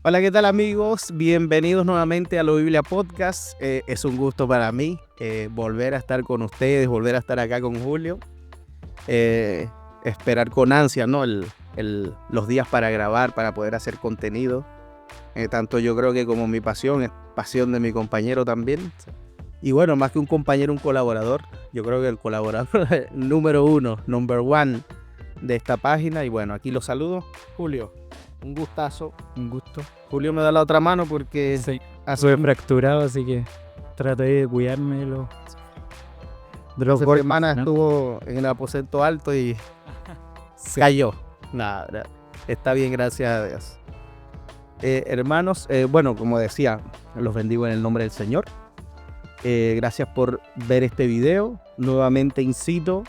Hola, ¿qué tal amigos? Bienvenidos nuevamente a La Biblia Podcast. Es un gusto para mí volver a estar con ustedes, volver a estar acá con Julio. Esperar con ansia, ¿no? Los días para grabar, para poder hacer contenido. Tanto yo creo que como mi pasión, es pasión de mi compañero también. Y bueno, más que un compañero, un colaborador. Yo creo que el colaborador número uno, number one de esta página. Y bueno, aquí los saludo. Julio, un gustazo. Un gusto. Julio me da la otra mano porque Sí, estuve fracturado, así que traté de cuidarme de los hace golpes, semana ¿no? estuvo en el aposento alto y Sí. cayó. Nada, está bien, gracias a Dios. Hermanos, bueno, como decía, los bendigo en el nombre del Señor. Gracias por ver este video. Nuevamente incito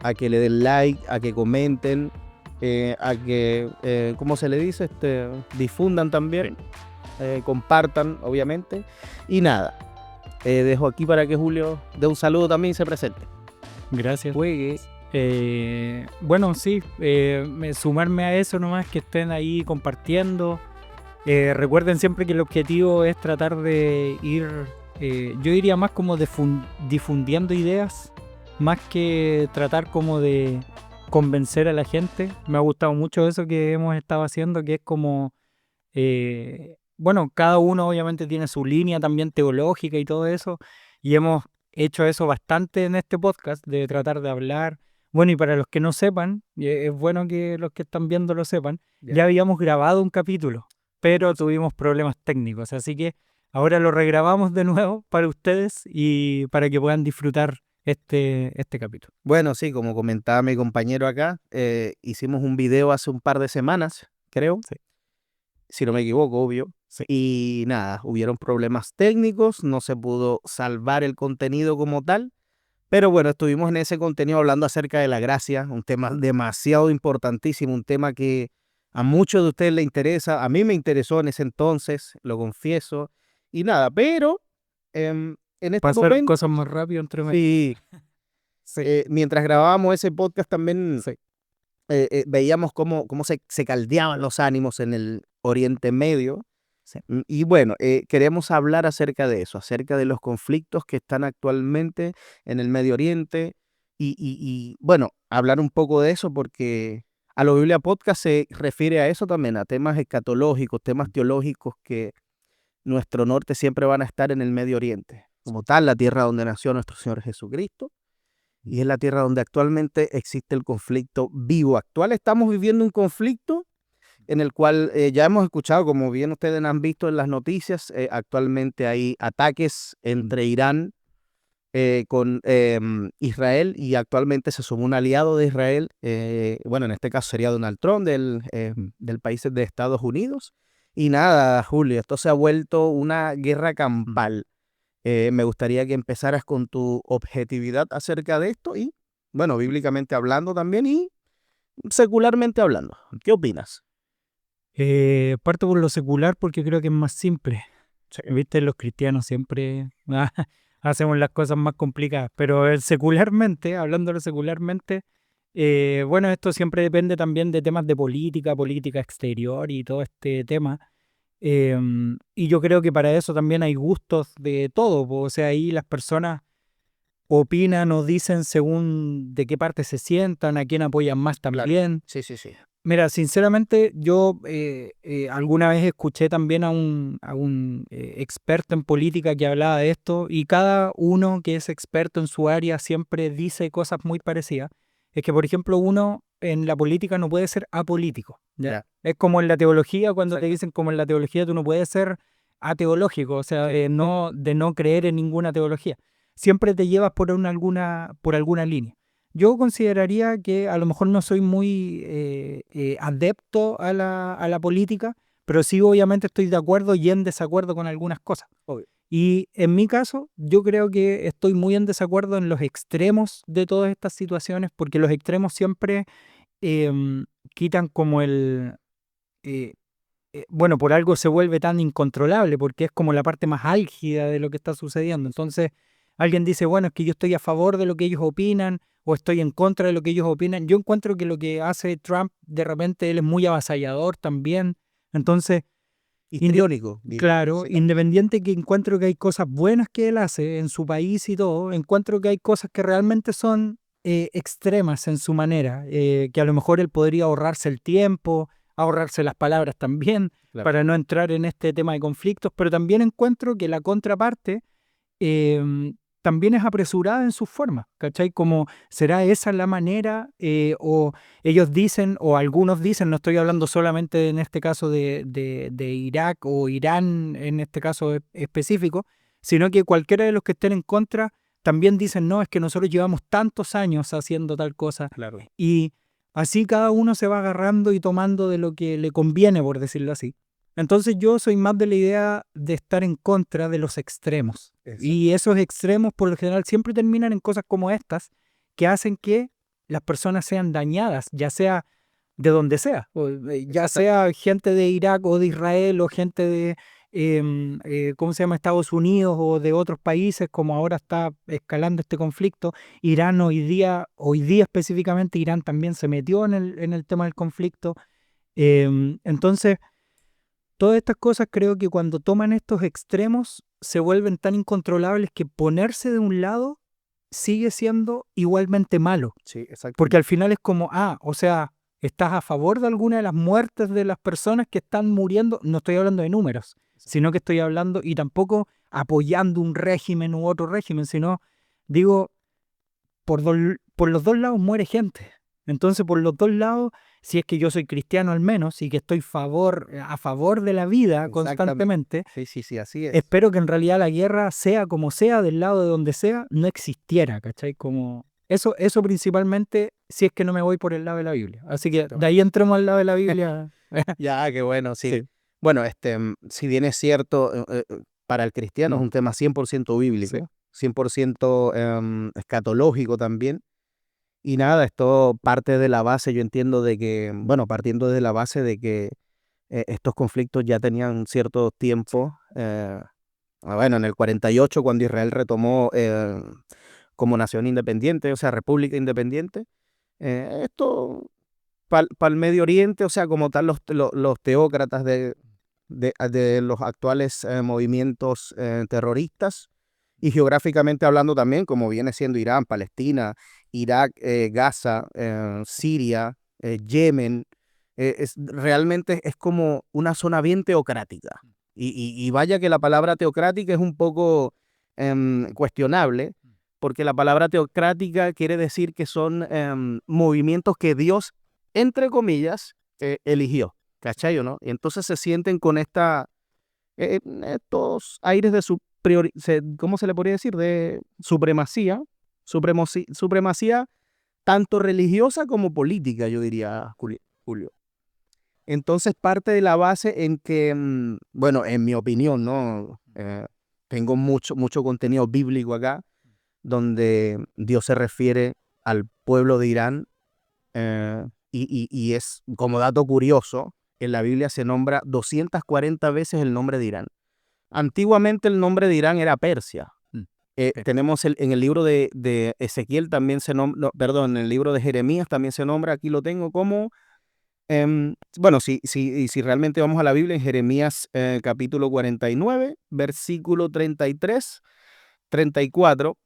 a que le den like, a que comenten, a que, ¿cómo se le dice? Difundan también, compartan, obviamente. Y nada, dejo aquí para que Julio dé un saludo también y se presente. Gracias. Bueno, sí, sumarme a eso nomás, que estén ahí compartiendo. Recuerden siempre que el objetivo es tratar de ir, yo diría más como difundiendo ideas, más que tratar como de convencer a la gente. Me ha gustado mucho eso que hemos estado haciendo, que es como, bueno, cada uno obviamente tiene su línea también teológica y todo eso, y hemos hecho eso bastante en este podcast, de tratar de hablar. Bueno, y para los que no sepan, y es bueno que los que están viendo lo sepan, ya habíamos grabado un capítulo, pero tuvimos problemas técnicos, así que ahora lo regrabamos de nuevo para ustedes y para que puedan disfrutar este capítulo. Bueno, sí, como comentaba mi compañero acá, hicimos un video hace un par de semanas, creo, Sí. si no me equivoco, obvio. Sí. Y nada, hubieron problemas técnicos, no se pudo salvar el contenido como tal, pero bueno, estuvimos en ese contenido hablando acerca de la gracia, un tema demasiado importantísimo, un tema que a muchos de ustedes les interesa, a mí me interesó en ese entonces, lo confieso, y nada, pero en este Para hacer momento, cosas más rápido entre medio. sí, Sí. mientras grabábamos ese podcast también Sí. veíamos cómo se caldeaban los ánimos en el Oriente Medio. Sí. Y bueno, queremos hablar acerca de eso, acerca de los conflictos que están actualmente en el Medio Oriente y bueno, hablar un poco de eso porque a la Biblia Podcast se refiere a eso también, a temas escatológicos, temas teológicos que nuestro norte siempre van a estar en el Medio Oriente, como tal, la tierra donde nació nuestro Señor Jesucristo. Y es la tierra donde actualmente existe el conflicto vivo. Actual estamos viviendo un conflicto en el cual ya hemos escuchado, como bien ustedes han visto en las noticias, actualmente hay ataques entre Irán con Israel y actualmente se sumó un aliado de Israel, bueno, en este caso sería Donald Trump del país de Estados Unidos. Y nada, Julio, esto se ha vuelto una guerra campal. Me gustaría que empezaras con tu objetividad acerca de esto y, bueno, bíblicamente hablando también y secularmente hablando. ¿Qué opinas? Parto por lo secular porque creo que es más simple. Viste, los cristianos siempre hacemos las cosas más complicadas, pero secularmente, hablándolo secularmente, bueno, esto siempre depende también de temas de política exterior y todo este tema. Y yo creo que para eso también hay gustos de todo, o sea, ahí las personas opinan o dicen según de qué parte se sientan, a quién apoyan más también. Sí, sí, sí. Mira, sinceramente, yo alguna vez escuché también a un experto en política que hablaba de esto, y cada uno que es experto en su área siempre dice cosas muy parecidas. Es que, por ejemplo, uno en la política no puede ser apolítico, ¿ya? Ya. Es como en la teología, cuando te Exacto. dicen como en la teología tú no puedes ser ateológico, o sea, de no creer en ninguna teología. Siempre te llevas por alguna línea. Yo consideraría que a lo mejor no soy muy adepto a la política, pero sí obviamente estoy de acuerdo y en desacuerdo con algunas cosas. Obvio. Y en mi caso, yo creo que estoy muy en desacuerdo en los extremos de todas estas situaciones, porque los extremos siempre quitan como bueno, por algo se vuelve tan incontrolable, porque es como la parte más álgida de lo que está sucediendo. Entonces, alguien dice, bueno, es que yo estoy a favor de lo que ellos opinan o estoy en contra de lo que ellos opinan. Yo encuentro que lo que hace Trump, de repente, él es muy avasallador también. Entonces, histriónico. Claro, Sí, independiente que encuentro que hay cosas buenas que él hace en su país y todo, encuentro que hay cosas que realmente son extremas en su manera, que a lo mejor él podría ahorrarse el tiempo, ahorrarse las palabras también, claro. para no entrar en este tema de conflictos, pero también encuentro que la contraparte también es apresurada en sus formas, ¿cachai? Como será esa la manera, o ellos dicen, o algunos dicen, no estoy hablando solamente en este caso de Irak o Irán en este caso específico, sino que cualquiera de los que estén en contra también dicen, no, es que nosotros llevamos tantos años haciendo tal cosa, Claro. y así cada uno se va agarrando y tomando de lo que le conviene, por decirlo así. Entonces yo soy más de la idea de estar en contra de los extremos. Exacto. Y esos extremos por lo general siempre terminan en cosas como estas, que hacen que las personas sean dañadas, ya sea de donde sea, ya sea gente de Irak o de Israel o gente de, ¿cómo se llama?, Estados Unidos o de otros países, como ahora está escalando este conflicto. Irán hoy día específicamente, Irán también se metió en el tema del conflicto. Entonces, todas estas cosas creo que cuando toman estos extremos se vuelven tan incontrolables que ponerse de un lado sigue siendo igualmente malo. Sí, Porque al exactamente. final es como, o sea, estás a favor de alguna de las muertes de las personas que están muriendo. No estoy hablando de números, sino que estoy hablando y tampoco apoyando un régimen u otro régimen, sino digo, por los dos lados muere gente. Entonces, por los dos lados, si es que yo soy cristiano al menos y que estoy a favor de la vida Exactamente. constantemente, Sí, sí, sí, así es. espero que en realidad la guerra, sea como sea, del lado de donde sea, no existiera, ¿cachai? Como eso principalmente, si es que no me voy por el lado de la Biblia. Así que de Exactamente. ahí entremos al lado de la Biblia. Ya, qué bueno, sí. Sí, Bueno, si bien es cierto, para el cristiano es mm, un tema 100% sí, bíblico, 100% escatológico también. Y nada, esto parte de la base, yo entiendo de que, bueno, partiendo de la base de que estos conflictos ya tenían cierto tiempo. Bueno, en el 48, cuando Israel retomó como nación independiente, o sea, república independiente, esto para el Medio Oriente, o sea, como tal, los teócratas de los actuales movimientos terroristas, y geográficamente hablando también, como viene siendo Irán, Palestina, Irak, Gaza, Siria, Yemen, realmente es como una zona bien teocrática. Y vaya que la palabra teocrática es un poco cuestionable, porque la palabra teocrática quiere decir que son movimientos que Dios, entre comillas, eligió, ¿cachai o no? Y entonces se sienten con estos aires de ¿cómo se le podría decir? De supremacía, supremacía tanto religiosa como política, yo diría, Julio. Entonces parte de la base en que, bueno, en mi opinión, ¿no? Tengo mucho contenido bíblico acá, donde Dios se refiere al pueblo de Irán, y es como dato curioso, en la Biblia se nombra 240 veces el nombre de Irán. Antiguamente el nombre de Irán era Persia. mm, sí, Tenemos en el libro de Ezequiel también se nombra, no, perdón, en el libro de Jeremías también se nombra, aquí lo tengo como, bueno, si realmente vamos a la Biblia, en Jeremías capítulo 49, versículo 33, 34,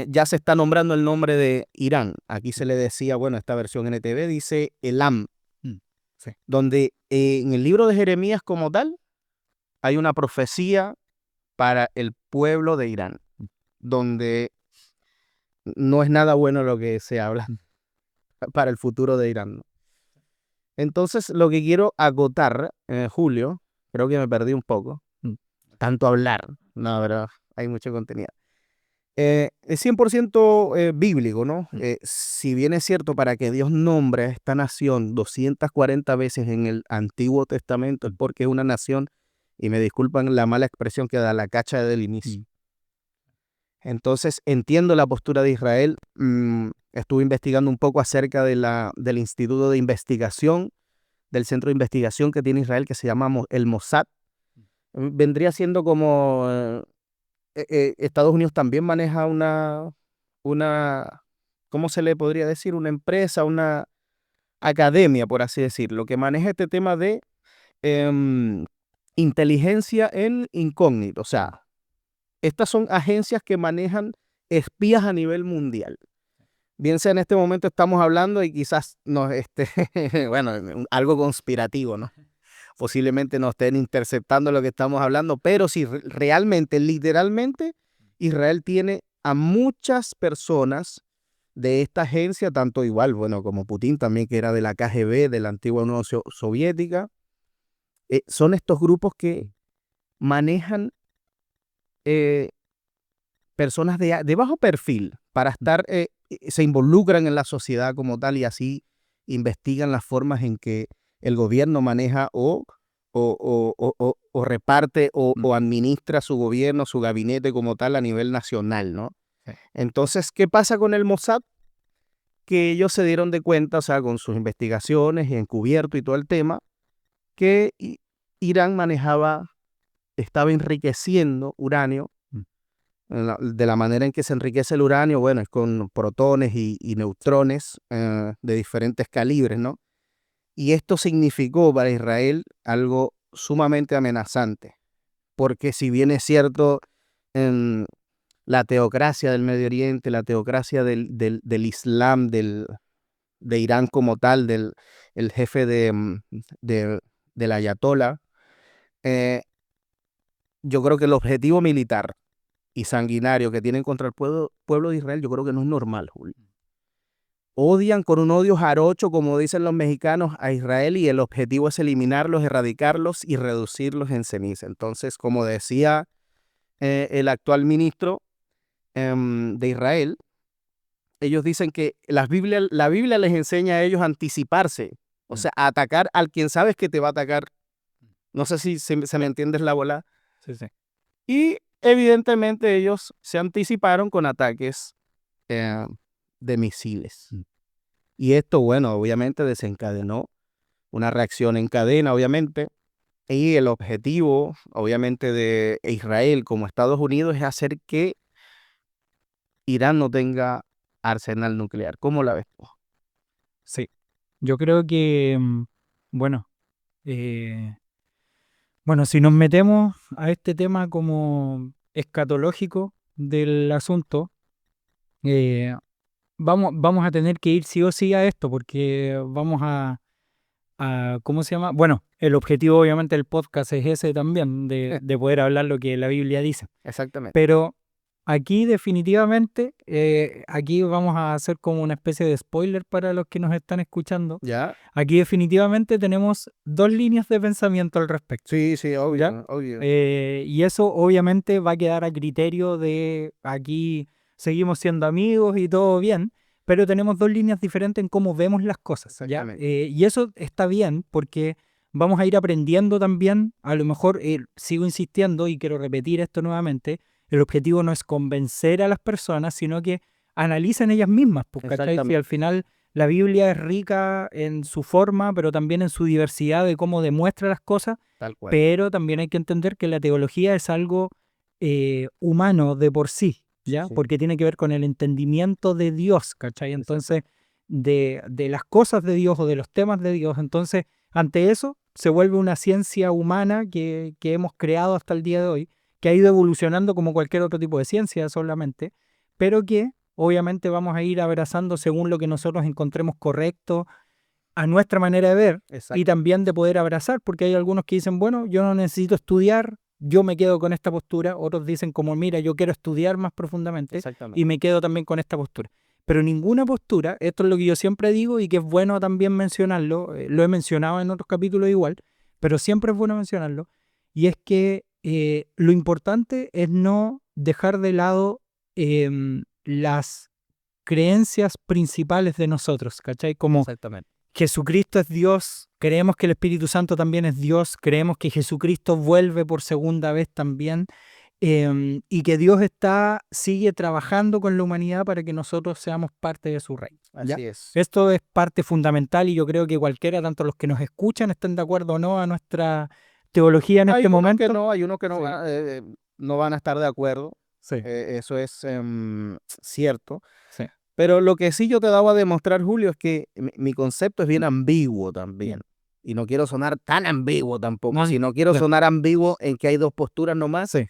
ya se está nombrando el nombre de Irán. Aquí se le decía, bueno, esta versión NTV dice Elam, mm, sí, donde en el libro de Jeremías como tal hay una profecía para el pueblo de Irán, donde no es nada bueno lo que se habla mm, para el futuro de Irán, ¿no? Entonces, lo que quiero acotar, Julio, creo que me perdí un poco, mm, tanto hablar, no, pero hay mucho contenido. Es 100% bíblico, ¿no? mm, Si bien es cierto, para que Dios nombre a esta nación 240 veces en el Antiguo Testamento, es mm, porque es una nación, y me disculpan la mala expresión que da la cacha del inicio. mm, Entonces, entiendo la postura de Israel. Estuve investigando un poco acerca del instituto de investigación, del centro de investigación que tiene Israel, que se llama el Mossad. Vendría siendo como Estados Unidos también maneja una, ¿cómo se le podría decir? Una empresa, una academia, por así decirlo, que maneja este tema de em, inteligencia en incógnito. O sea, estas son agencias que manejan espías a nivel mundial. Bien sea en este momento estamos hablando y quizás bueno, algo conspirativo, ¿no? Posiblemente nos estén interceptando lo que estamos hablando, pero sí, realmente, literalmente, Israel tiene a muchas personas de esta agencia, tanto igual, bueno, como Putin también, que era de la KGB, de la antigua Unión Soviética. Son estos grupos que manejan eh, personas de bajo perfil para estar, se involucran en la sociedad como tal y así investigan las formas en que el gobierno maneja o reparte o administra su gobierno, su gabinete como tal a nivel nacional, ¿no? Sí. Entonces, ¿qué pasa con el Mossad? Que ellos se dieron de cuenta, o sea, con sus investigaciones y encubierto y todo el tema, que Irán estaba enriqueciendo uranio de la manera en que se enriquece el uranio, bueno, es con protones y neutrones de diferentes calibres, ¿no? Y esto significó para Israel algo sumamente amenazante, porque si bien es cierto, en la teocracia del Medio Oriente, la teocracia del Islam, de Irán como tal, el jefe del Ayatollah, eh, yo creo que el objetivo militar y sanguinario que tienen contra el pueblo de Israel, yo creo que no es normal, Julio. Odian con un odio jarocho, como dicen los mexicanos, a Israel y el objetivo es eliminarlos, erradicarlos y reducirlos en ceniza. Entonces, como decía el actual ministro de Israel, ellos dicen que la Biblia les enseña a ellos a anticiparse, o sea, a atacar al quien sabes que te va a atacar. No sé si se me entiendes la bola. Sí, sí. Y evidentemente ellos se anticiparon con ataques eh, de misiles. Y esto, bueno, obviamente desencadenó una reacción en cadena, obviamente. Y el objetivo, obviamente, de Israel como Estados Unidos es hacer que Irán no tenga arsenal nuclear. ¿Cómo la ves tú? Sí. Yo creo que, bueno, eh, bueno, si nos metemos a este tema como escatológico del asunto, eh, vamos a tener que ir sí o sí a esto, porque vamos ¿cómo se llama? Bueno, el objetivo obviamente del podcast es ese también, de poder hablar lo que la Biblia dice. Exactamente. Pero aquí definitivamente, aquí vamos a hacer como una especie de spoiler para los que nos están escuchando. ¿Ya? Aquí definitivamente tenemos dos líneas de pensamiento al respecto. Sí, sí, ¿Ya? obvio, obvio. Y eso obviamente va a quedar a criterio de aquí seguimos siendo amigos y todo bien, pero tenemos dos líneas diferentes en cómo vemos las cosas, ¿ya? Exactamente. Y eso está bien porque vamos a ir aprendiendo también, a lo mejor sigo insistiendo y quiero repetir esto nuevamente, el objetivo no es convencer a las personas, sino que analicen ellas mismas, pues, ¿cachai? Si Exactamente. al final la Biblia es rica en su forma, pero también en su diversidad de cómo demuestra las cosas, Tal cual. pero también hay que entender que la teología es algo humano de por sí, ¿ya? Sí. Porque tiene que ver con el entendimiento de Dios, ¿cachai? Entonces, de las cosas de Dios o de los temas de Dios. Entonces, ante eso, se vuelve una ciencia humana que hemos creado hasta el día de hoy, que ha ido evolucionando como cualquier otro tipo de ciencia solamente, pero que obviamente vamos a ir abrazando según lo que nosotros encontremos correcto a nuestra manera de ver y Exacto. también de poder abrazar, porque hay algunos que dicen, bueno, yo no necesito estudiar, yo me quedo con esta postura, otros dicen como, mira, yo quiero estudiar más profundamente Exactamente. y me quedo también con esta postura. Pero ninguna postura, esto es lo que yo siempre digo y que es bueno también mencionarlo, lo he mencionado en otros capítulos igual, pero siempre es bueno mencionarlo, y es que lo importante es no dejar de lado las creencias principales de nosotros, ¿cachai? Como Exactamente. Jesucristo es Dios, creemos que el Espíritu Santo también es Dios, creemos que Jesucristo vuelve por segunda vez también, y que Dios sigue trabajando con la humanidad para que nosotros seamos parte de su reino. ¿Ya? Así es. Esto es parte fundamental y yo creo que cualquiera, tanto los que nos escuchan, estén de acuerdo o no a nuestra teología en Hay este unos momento. que no, hay unos que no, Sí, no van a estar de acuerdo. sí, Eso es cierto. sí. Pero lo que sí yo te daba a demostrar, Julio, es que mi concepto es bien ambiguo también. y no quiero sonar tan ambiguo tampoco, No, si no quiero claro. sonar ambiguo en que hay dos posturas nomás, Sí.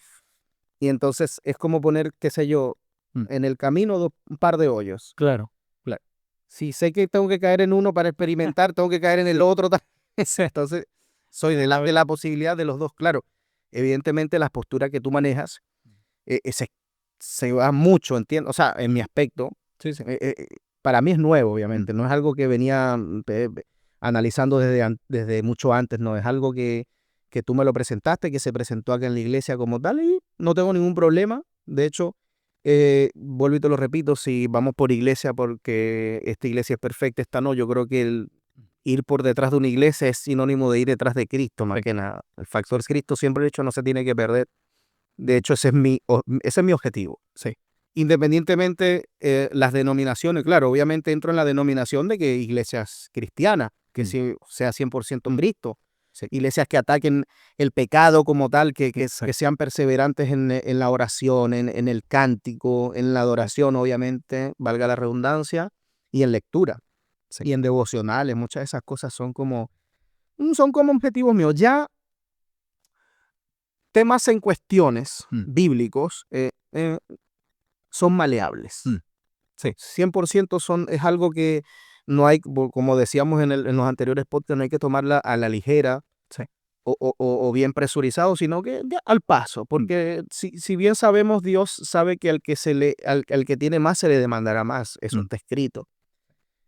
y entonces es como poner, qué sé yo, Mm, en el camino un par de hoyos. claro, claro. Si sé que tengo que caer en uno para experimentar, tengo que caer en el otro también. Sí, Entonces, soy de la posibilidad de los dos. Claro, evidentemente las posturas que tú manejas se va mucho, entiendo. O sea, en mi aspecto, sí, sí. para mí es nuevo, Mm, obviamente. No es algo que venía analizando desde mucho antes, no. Es algo que tú me lo presentaste, que se presentó acá en la iglesia como tal, y no tengo ningún problema. De hecho, vuelvo y te lo repito, si vamos por iglesia porque esta iglesia es perfecta, esta no, yo creo que el ir por detrás de una iglesia es sinónimo de ir detrás de Cristo, más sí, que nada. El factor Cristo siempre he dicho no se tiene que perder. De hecho, ese es mi objetivo. sí. Independientemente las denominaciones, claro, obviamente entro en la denominación de que iglesias cristianas, que Mm, sí sea 100% mm, Cristo, sí, iglesias que ataquen el pecado como tal, que exacto. sean perseverantes en la oración, en el cántico, en la adoración, obviamente, valga la redundancia, y en lectura, Sí. y en devocionales. Muchas de esas cosas son como objetivos míos. Ya temas en cuestiones Mm, bíblicos son mm, maleables. sí, 100% es algo que no hay, como decíamos en los anteriores podcasts, no hay que tomarla a la ligera sí. o bien presurizado, sino que al paso, Mm, porque si bien sabemos, Dios sabe que al que tiene más se le demandará más, eso mm, está escrito.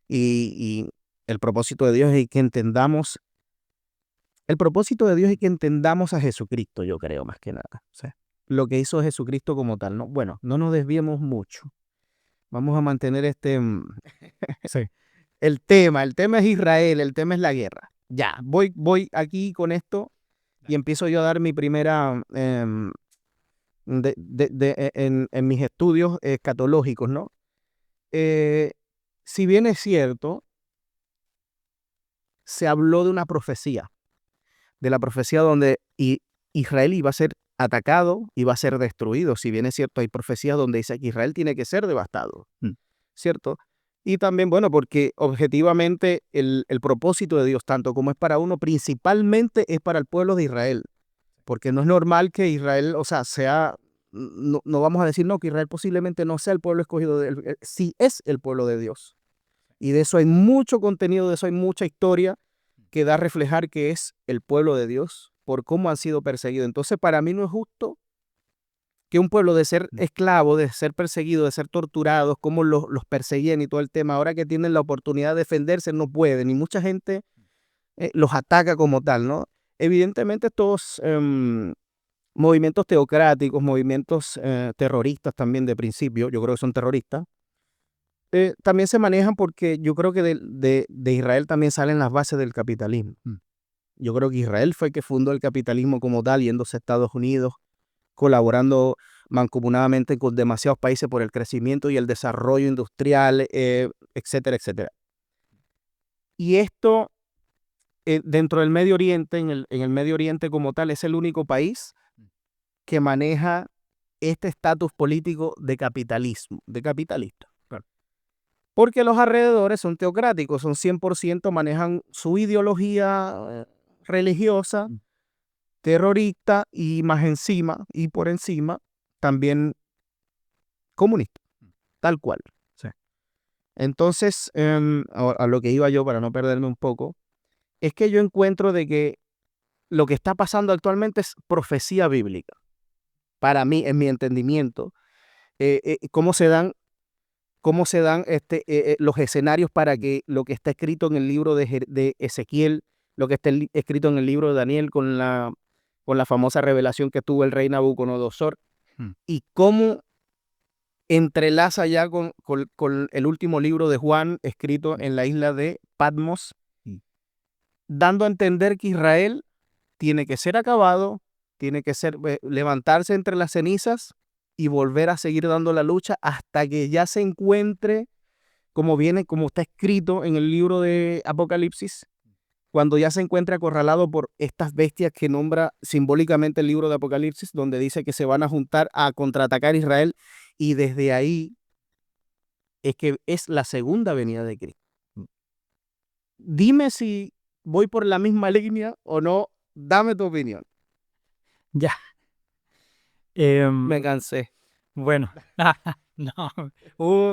Y el propósito de Dios es que entendamos, el propósito de Dios es que entendamos a Jesucristo, yo creo, más que nada. sí, Lo que hizo Jesucristo como tal, ¿no? Bueno, no nos desviemos mucho. Vamos a mantener sí. el tema es Israel, el tema es la guerra. Ya, voy aquí con esto y empiezo yo a dar mi primera, en mis estudios escatológicos, ¿no? Eh, si bien es cierto, se habló de la profecía donde Israel iba a ser atacado, iba a ser destruido. Si bien es cierto, hay profecías donde dice que Israel tiene que ser devastado. Mm, ¿Cierto? Y también, bueno, porque objetivamente el propósito de Dios, tanto como es para uno, principalmente es para el pueblo de Israel, porque no es normal que Israel, o sea, no vamos a decir, no, que Israel posiblemente no sea el pueblo escogido, sí es el pueblo de Dios. Y de eso hay mucho contenido, de eso hay mucha historia que da a reflejar que es el pueblo de Dios por cómo han sido perseguidos. Entonces, para mí no es justo que un pueblo de ser mm, esclavo, de ser perseguido, de ser torturados, como los perseguían y todo el tema, ahora que tienen la oportunidad de defenderse, no pueden, y mucha gente los ataca como tal, ¿no? Evidentemente estos movimientos teocráticos, movimientos terroristas también de principio, yo creo que son terroristas, también se manejan porque yo creo que de Israel también salen las bases del capitalismo. mm, Yo creo que Israel fue el que fundó el capitalismo como tal, yéndose a Estados Unidos, colaborando mancomunadamente con demasiados países por el crecimiento y el desarrollo industrial, etcétera, etcétera. Y esto dentro del Medio Oriente, en el Medio Oriente como tal, es el único país que maneja este estatus político de capitalismo, de capitalista. claro. Porque los alrededores son teocráticos, son 100% manejan su ideología religiosa, Mm, terrorista y más encima y por encima también comunista, mm, tal cual. sí, Entonces, a lo que iba yo para no perderme un poco, es que yo encuentro de que lo que está pasando actualmente es profecía bíblica. Para mí, en mi entendimiento, cómo se dan los escenarios para que lo que está escrito en el libro de Ezequiel, lo que está escrito en el libro de Daniel con la famosa revelación que tuvo el rey Nabucodonosor, mm, y cómo entrelaza ya con el último libro de Juan escrito mm, en la isla de Patmos, mm, dando a entender que Israel tiene que ser acabado, tiene que levantarse entre las cenizas y volver a seguir dando la lucha hasta que ya se encuentre, como está escrito en el libro de Apocalipsis, cuando ya se encuentre acorralado por estas bestias que nombra simbólicamente el libro de Apocalipsis, donde dice que se van a juntar a contraatacar a Israel, y desde ahí es que es la segunda venida de Cristo. mm, Dime si ¿voy por la misma línea o no? Dame tu opinión. Ya. Me cansé. Bueno. No.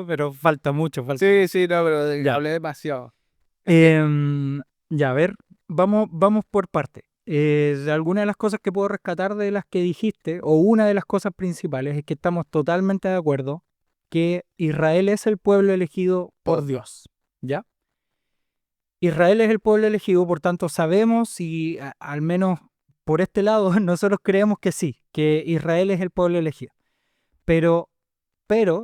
Pero falta mucho. Sí, sí, no, pero Ya. hablé demasiado. Ya, a ver, vamos por parte. Algunas de las cosas que puedo rescatar de las que dijiste, o una de las cosas principales, es que estamos totalmente de acuerdo que Israel es el pueblo elegido por Dios, ¿ya? Israel es el pueblo elegido, por tanto sabemos y al menos por este lado nosotros creemos que sí, que Israel es el pueblo elegido. Pero,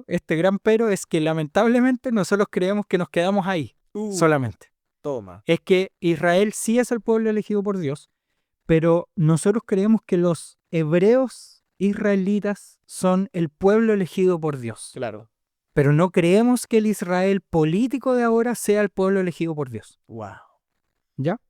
este gran pero es que lamentablemente nosotros creemos que nos quedamos ahí solamente. Toma. Es que Israel sí es el pueblo elegido por Dios, pero nosotros creemos que los hebreos israelitas son el pueblo elegido por Dios. Claro. Pero no creemos que el Israel político de ahora sea el pueblo elegido por Dios. Wow. ¿Ya?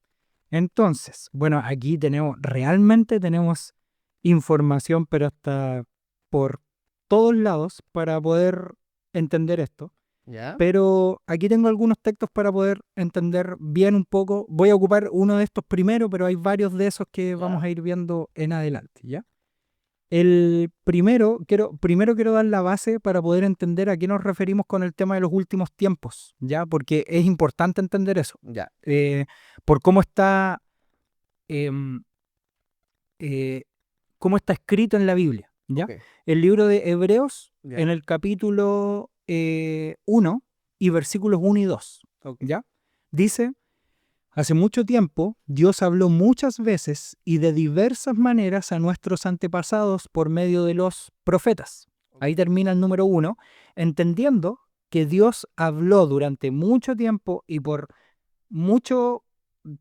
Entonces, bueno, aquí realmente tenemos información, pero hasta por todos lados para poder entender esto. ¿Ya? Pero aquí tengo algunos textos para poder entender bien un poco. Voy a ocupar uno de estos primero, pero hay varios de esos que vamos a ir viendo en adelante, ¿ya? El primero quiero dar la base para poder entender a qué nos referimos con el tema de los últimos tiempos, ¿ya? Porque es importante entender eso. Ya. Por cómo está, em, cómo está escrito en la Biblia, ¿ya? Okay. El libro de Hebreos, Ya. en el capítulo 1 y versículos 1 y 2, Okay. ¿ya? Dice: hace mucho tiempo Dios habló muchas veces y de diversas maneras a nuestros antepasados por medio de los profetas. Ahí termina el número 1, entendiendo que Dios habló durante mucho tiempo y por mucho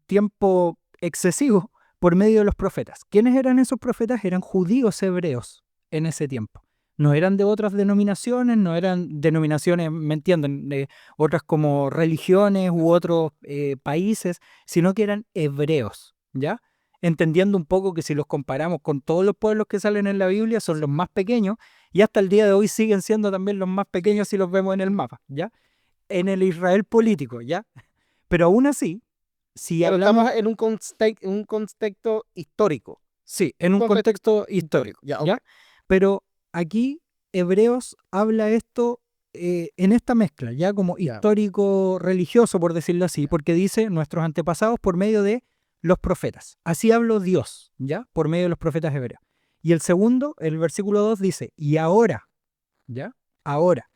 tiempo excesivo por medio de los profetas. ¿Quiénes eran esos profetas? Eran judíos hebreos en ese tiempo. No eran de otras denominaciones, no eran denominaciones, ¿me entienden?, de otras como religiones u otros países, sino que eran hebreos, ¿ya? Entendiendo un poco que si los comparamos con todos los pueblos que salen en la Biblia, son los más pequeños, y hasta el día de hoy siguen siendo también los más pequeños si los vemos en el mapa, ¿ya? En el Israel político, ¿ya? Pero aún así, si Pero hablamos... estamos en un contexto histórico. Sí, en un contexto histórico, Ya, ¿ya? okay. Pero aquí Hebreos habla esto en esta mezcla, ya como Ya. histórico-religioso, por decirlo así, porque dice nuestros antepasados por medio de los profetas. Así habló Dios, ¿ya? Por medio de los profetas hebreos. Y el segundo, el versículo 2 dice: y ahora, ¿ya? Ahora,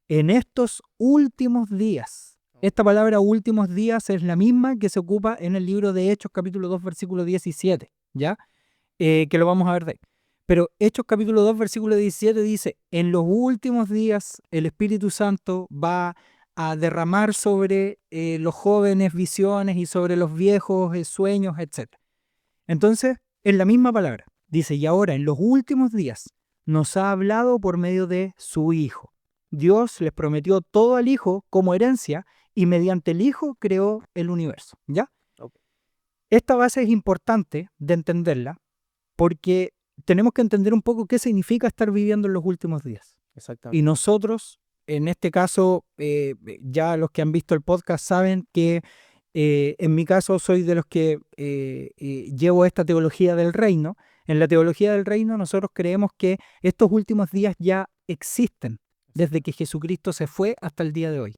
en estos últimos días. Esta palabra últimos días es la misma que se ocupa en el libro de Hechos capítulo 2 versículo 17, ¿ya? Que lo vamos a ver de ahí. Pero Hechos capítulo 2 versículo 17 dice: en los últimos días el Espíritu Santo va a derramar sobre los jóvenes visiones y sobre los viejos sueños, etc. Entonces, es la misma palabra. Dice: y ahora en los últimos días nos ha hablado por medio de su Hijo. Dios les prometió todo al Hijo como herencia y mediante el Hijo creó el universo, ¿ya? Okay. Esta base es importante de entenderla porque tenemos que entender un poco qué significa estar viviendo en los últimos días. Exactamente. Y nosotros, en este caso, ya los que han visto el podcast saben que en mi caso soy de los que llevo esta teología del reino. En la teología del reino nosotros creemos que estos últimos días ya existen desde que Jesucristo se fue hasta el día de hoy.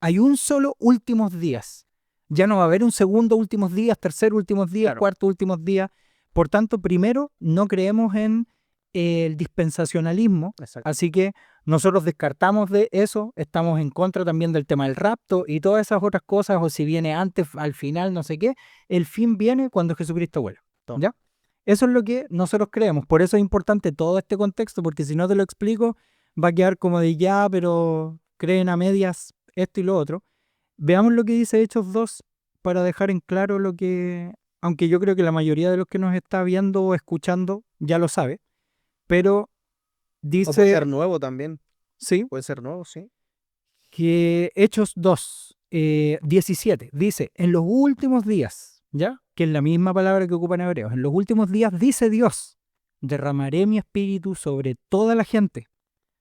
Hay un solo últimos días. Ya no va a haber un segundo últimos días, tercer últimos días, Claro. cuarto últimos días. Por tanto, primero, no creemos en el dispensacionalismo, así que nosotros descartamos de eso, estamos en contra también del tema del rapto y todas esas otras cosas, o si viene antes, al final, no sé qué, el fin viene cuando Jesucristo vuelva, ¿ya? Eso es lo que nosotros creemos, por eso es importante todo este contexto, porque si no te lo explico, va a quedar como de ya, pero creen a medias esto y lo otro. Veamos lo que dice Hechos 2 para dejar en claro lo que, aunque yo creo que la mayoría de los que nos está viendo o escuchando ya lo sabe, pero dice... O puede ser nuevo también. Sí. Puede ser nuevo, sí. Que Hechos 2, 17, dice: en los últimos días, ¿ya? Que es la misma palabra que ocupan hebreos. En los últimos días, dice Dios, derramaré mi espíritu sobre toda la gente.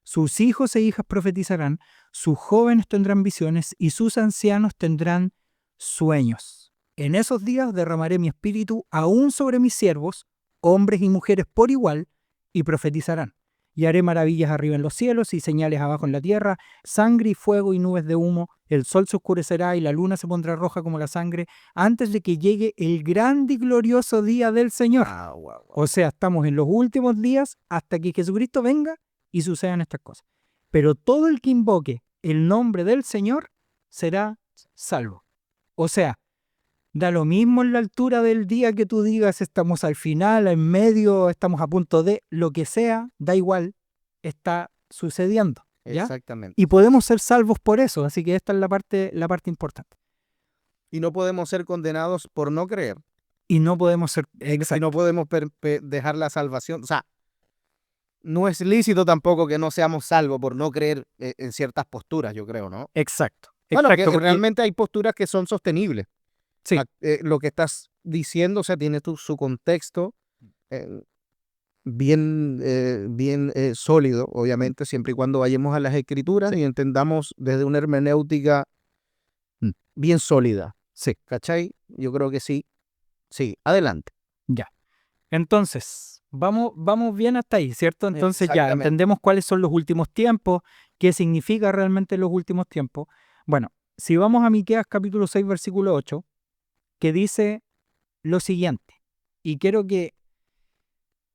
Sus hijos e hijas profetizarán, sus jóvenes tendrán visiones y sus ancianos tendrán sueños. En esos días derramaré mi espíritu aún sobre mis siervos, hombres y mujeres por igual, y profetizarán. Y haré maravillas arriba en los cielos y señales abajo en la tierra, sangre y fuego y nubes de humo, el sol se oscurecerá y la luna se pondrá roja como la sangre, antes de que llegue el grande y glorioso día del Señor. Wow, wow, wow. O sea, estamos en los últimos días hasta que Jesucristo venga y sucedan estas cosas. Pero todo el que invoque el nombre del Señor será salvo. O sea, da lo mismo en la altura del día que tú digas, estamos al final, en medio, estamos a punto de, lo que sea, da igual, está sucediendo, ¿ya? Exactamente. Y podemos ser salvos por eso, así que esta es la parte importante. Y no podemos ser condenados por no creer. Y no podemos ser, Y exacto, no podemos dejar la salvación. O sea, no es lícito tampoco que no seamos salvos por no creer en ciertas posturas, yo creo, ¿no? exacto, Bueno, que exacto, porque realmente hay posturas que son sostenibles. sí, Lo que estás diciendo, o sea, tiene su contexto eh, bien sólido, obviamente, siempre y cuando vayamos a las escrituras y entendamos desde una hermenéutica bien sólida. sí, ¿Cachai? Yo creo que sí. Sí, adelante. ya. Entonces, vamos bien hasta ahí, ¿cierto? Entonces ya Exactamente. entendemos cuáles son los últimos tiempos, qué significa realmente los últimos tiempos. Bueno, si vamos a Miqueas capítulo 6, versículo 8, que dice lo siguiente, y quiero que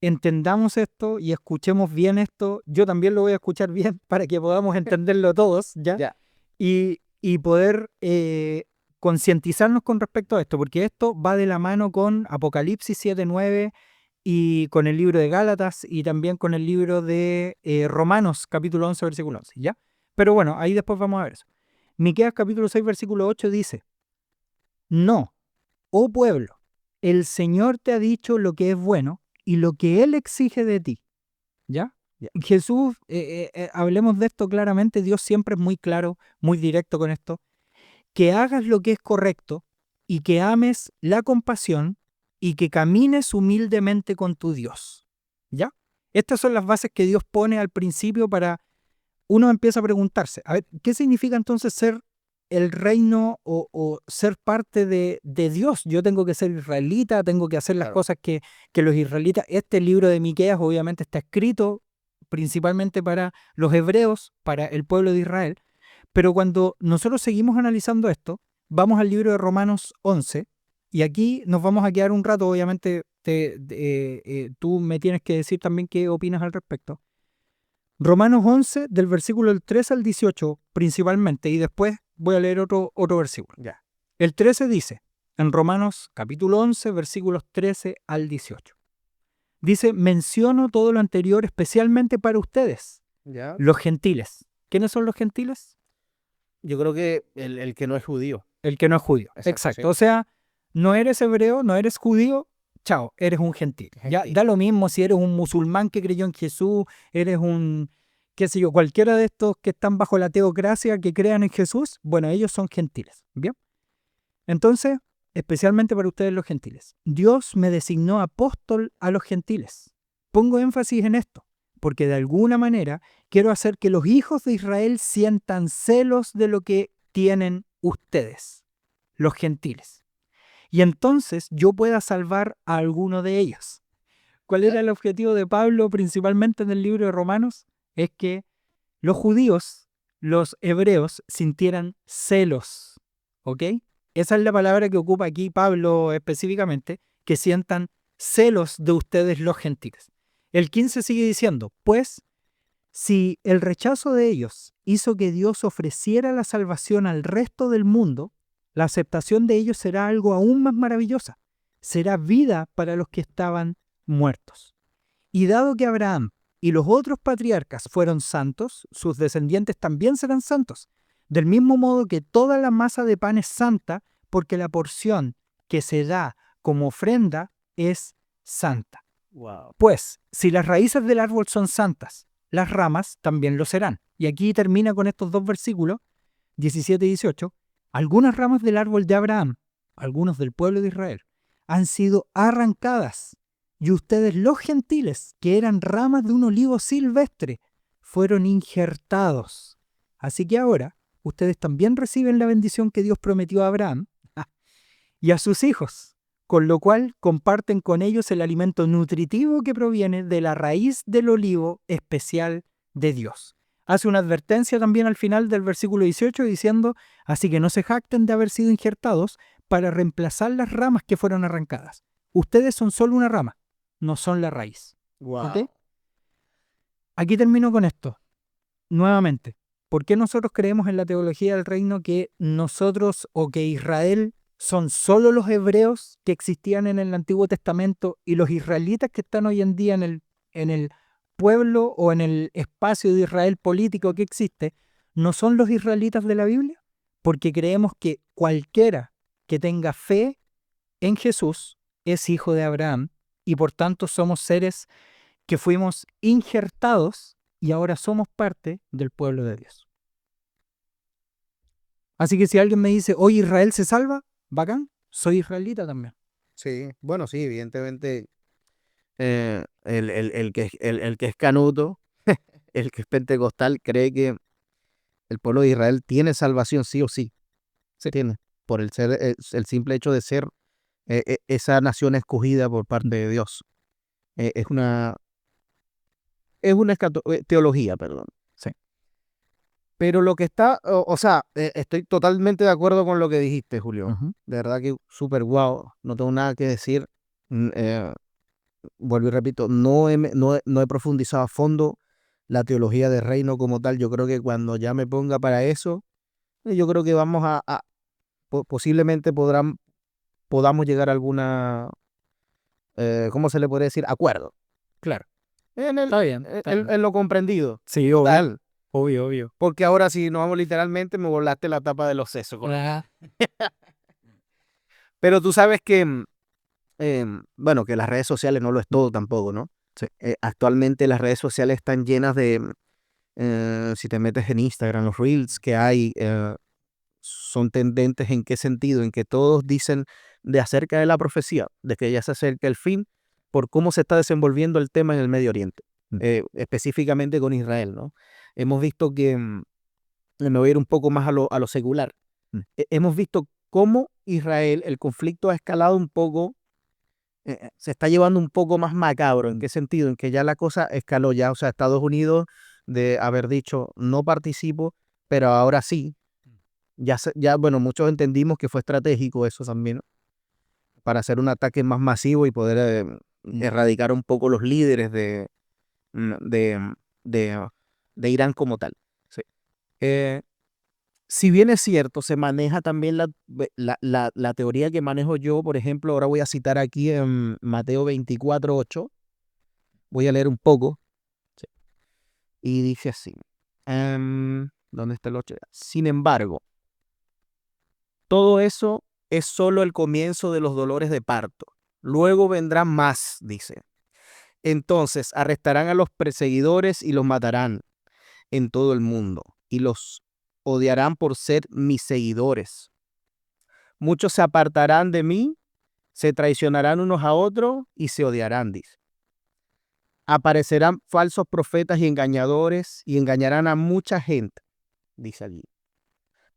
entendamos esto y escuchemos bien esto, yo también lo voy a escuchar bien para que podamos entenderlo todos, ¿ya? Ya. Y poder concientizarnos con respecto a esto, porque esto va de la mano con Apocalipsis 7:9 y con el libro de Gálatas y también con el libro de Romanos capítulo 11, versículo 11, ¿ya? Pero bueno, ahí después vamos a ver eso. Miqueas capítulo 6, versículo 8 dice, no, oh pueblo, el Señor te ha dicho lo que es bueno y lo que Él exige de ti, ¿ya? Ya. Jesús, hablemos de esto claramente, Dios siempre es muy claro, muy directo con esto, que hagas lo que es correcto y que ames la compasión y que camines humildemente con tu Dios, ¿ya? Estas son las bases que Dios pone al principio para uno empieza a preguntarse, a ver, ¿qué significa entonces ser el reino o ser parte de Dios? Yo tengo que ser israelita, tengo que hacer las Claro. cosas que los israelitas. Este libro de Miqueas obviamente está escrito principalmente para los hebreos, para el pueblo de Israel, pero cuando nosotros seguimos analizando esto, vamos al libro de Romanos 11, y aquí nos vamos a quedar un rato, obviamente tú me tienes que decir también qué opinas al respecto. Romanos 11, del versículo del 13 al 18 principalmente, y después voy a leer otro versículo. Ya. El 13 dice, en Romanos capítulo 11, versículos 13 al 18. Dice, menciono todo lo anterior especialmente para ustedes, Ya. los gentiles. ¿Quiénes son los gentiles? Yo creo que el que no es judío. El que no es judío. Exacto, sí. O sea, no eres hebreo, no eres judío, chao, eres un gentil. Ya Gentil. da lo mismo si eres un musulmán que creyó en Jesús, eres un, qué sé yo, cualquiera de estos que están bajo la teocracia que crean en Jesús, bueno, ellos son gentiles. ¿Bien? Entonces, especialmente para ustedes los gentiles, Dios me designó apóstol a los gentiles. Pongo énfasis en esto, porque de alguna manera quiero hacer que los hijos de Israel sientan celos de lo que tienen ustedes, los gentiles. Y entonces yo pueda salvar a alguno de ellos. ¿Cuál era el objetivo de Pablo principalmente en el libro de Romanos? Es que los judíos, los hebreos, sintieran celos. ¿Ok? Esa es la palabra que ocupa aquí Pablo específicamente, que sientan celos de ustedes los gentiles. El 15 sigue diciendo, pues, si el rechazo de ellos hizo que Dios ofreciera la salvación al resto del mundo, la aceptación de ellos será algo aún más maravillosa. Será vida para los que estaban muertos. Y dado que Abraham y los otros patriarcas fueron santos, sus descendientes también serán santos. Del mismo modo que toda la masa de pan es santa, porque la porción que se da como ofrenda es santa. Wow. Pues, si las raíces del árbol son santas, las ramas también lo serán. Y aquí termina con estos dos versículos, 17 y 18. Algunas ramas del árbol de Abraham, algunos del pueblo de Israel, han sido arrancadas. Y ustedes, los gentiles, que eran ramas de un olivo silvestre, fueron injertados. Así que ahora, ustedes también reciben la bendición que Dios prometió a Abraham. y a sus hijos, con lo cual comparten con ellos el alimento nutritivo que proviene de la raíz del olivo especial de Dios. Hace una advertencia también al final del versículo 18 diciendo, así que no se jacten de haber sido injertados para reemplazar las ramas que fueron arrancadas. Ustedes son solo una rama, no son la raíz. Wow. ¿Ok? Aquí termino con esto. Nuevamente, ¿por qué nosotros creemos en la teología del reino que nosotros o que Israel son solo los hebreos que existían en el Antiguo Testamento y los israelitas que están hoy en día en el pueblo o en el espacio de Israel político que existe, no son los israelitas de la Biblia? Porque creemos que cualquiera que tenga fe en Jesús es hijo de Abraham y por tanto somos seres que fuimos injertados y ahora somos parte del pueblo de Dios. Así que si alguien me dice, hoy Israel se salva, bacán, soy israelita también. Sí, bueno, sí, evidentemente el que es canuto, el que es pentecostal, cree que el pueblo de Israel tiene salvación sí o sí. Sí. Tiene, por el simple hecho de ser esa nación escogida por parte de Dios. Es una teología, perdón. Sí. Pero lo que está, o sea, estoy totalmente de acuerdo con lo que dijiste, Julio. Ujú. De verdad que súper guau, no tengo nada que decir. Vuelvo y repito, no he profundizado a fondo la teología del reino como tal. Yo creo que cuando ya me ponga para eso, yo creo que vamos posiblemente podamos llegar a alguna, ¿cómo se le podría decir? Acuerdo. Claro. En, Está bien. en lo comprendido. Sí, obvio. Tal. Obvio. Porque ahora si nos vamos literalmente, me volaste la tapa de los sesos. Pero tú sabes que, bueno, que las redes sociales no lo es todo tampoco, ¿no? Sí. Actualmente las redes sociales están llenas de, si te metes en Instagram, los reels que hay son tendentes en qué sentido, en que todos dicen de acerca de la profecía, de que ya se acerca el fin, por cómo se está desenvolviendo el tema en el Medio Oriente, específicamente con Israel, ¿no? Hemos visto que, me voy a ir un poco más a lo secular, hemos visto cómo Israel, el conflicto ha escalado un poco, se está llevando un poco más macabro. ¿En qué sentido? En que ya la cosa escaló ya, o sea, Estados Unidos de haber dicho no participo, pero ahora sí. Ya, bueno, muchos entendimos que fue estratégico eso también, ¿no? Para hacer un ataque más masivo y poder erradicar un poco los líderes mm, de, de, de Irán como tal. Sí. Si bien es cierto, se maneja también la teoría que manejo yo. Por ejemplo, ahora voy a citar aquí en Mateo 24:8. Voy a leer un poco. Sí. Y dice así. ¿Dónde está el 8? Sin embargo, todo eso es solo el comienzo de los dolores de parto. Luego vendrán más, dice. Entonces arrestarán a los perseguidores y los matarán en todo el mundo, y los odiarán por ser mis seguidores. Muchos se apartarán de mí, se traicionarán unos a otros y se odiarán, dice. Aparecerán falsos profetas y engañadores y engañarán a mucha gente, dice allí.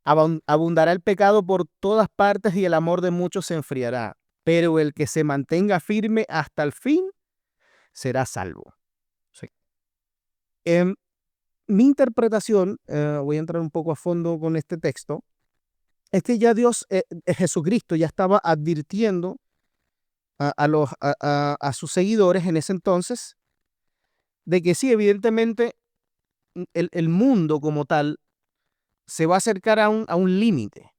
Abundará el pecado por todas partes y el amor de muchos se enfriará, pero el que se mantenga firme hasta el fin será salvo. Sí. Mi interpretación, voy a entrar un poco a fondo con este texto, es que ya Dios, Jesucristo, ya estaba advirtiendo a sus seguidores en ese entonces de que sí, evidentemente, el mundo como tal se va a acercar a un límite.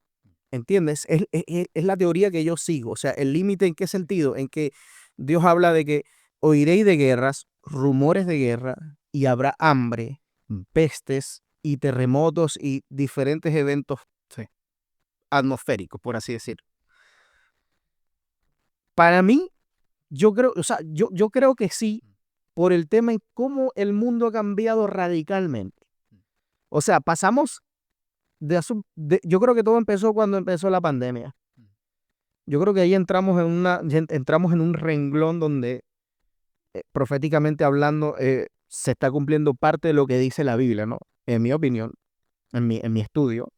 ¿Entiendes? Es la teoría que yo sigo. O sea, ¿el límite en qué sentido? En que Dios habla de que oiréis de guerras, rumores de guerra, y habrá hambre, pestes y terremotos y diferentes eventos, sí, atmosféricos, por así decirlo. Para mí, yo creo, o sea, yo creo que sí, por el tema en cómo el mundo ha cambiado radicalmente. O sea, pasamos yo creo que todo empezó cuando empezó la pandemia. Yo creo que ahí entramos en un renglón donde, proféticamente hablando, se está cumpliendo parte de lo que dice la Biblia, ¿no? En mi opinión, en mi estudio,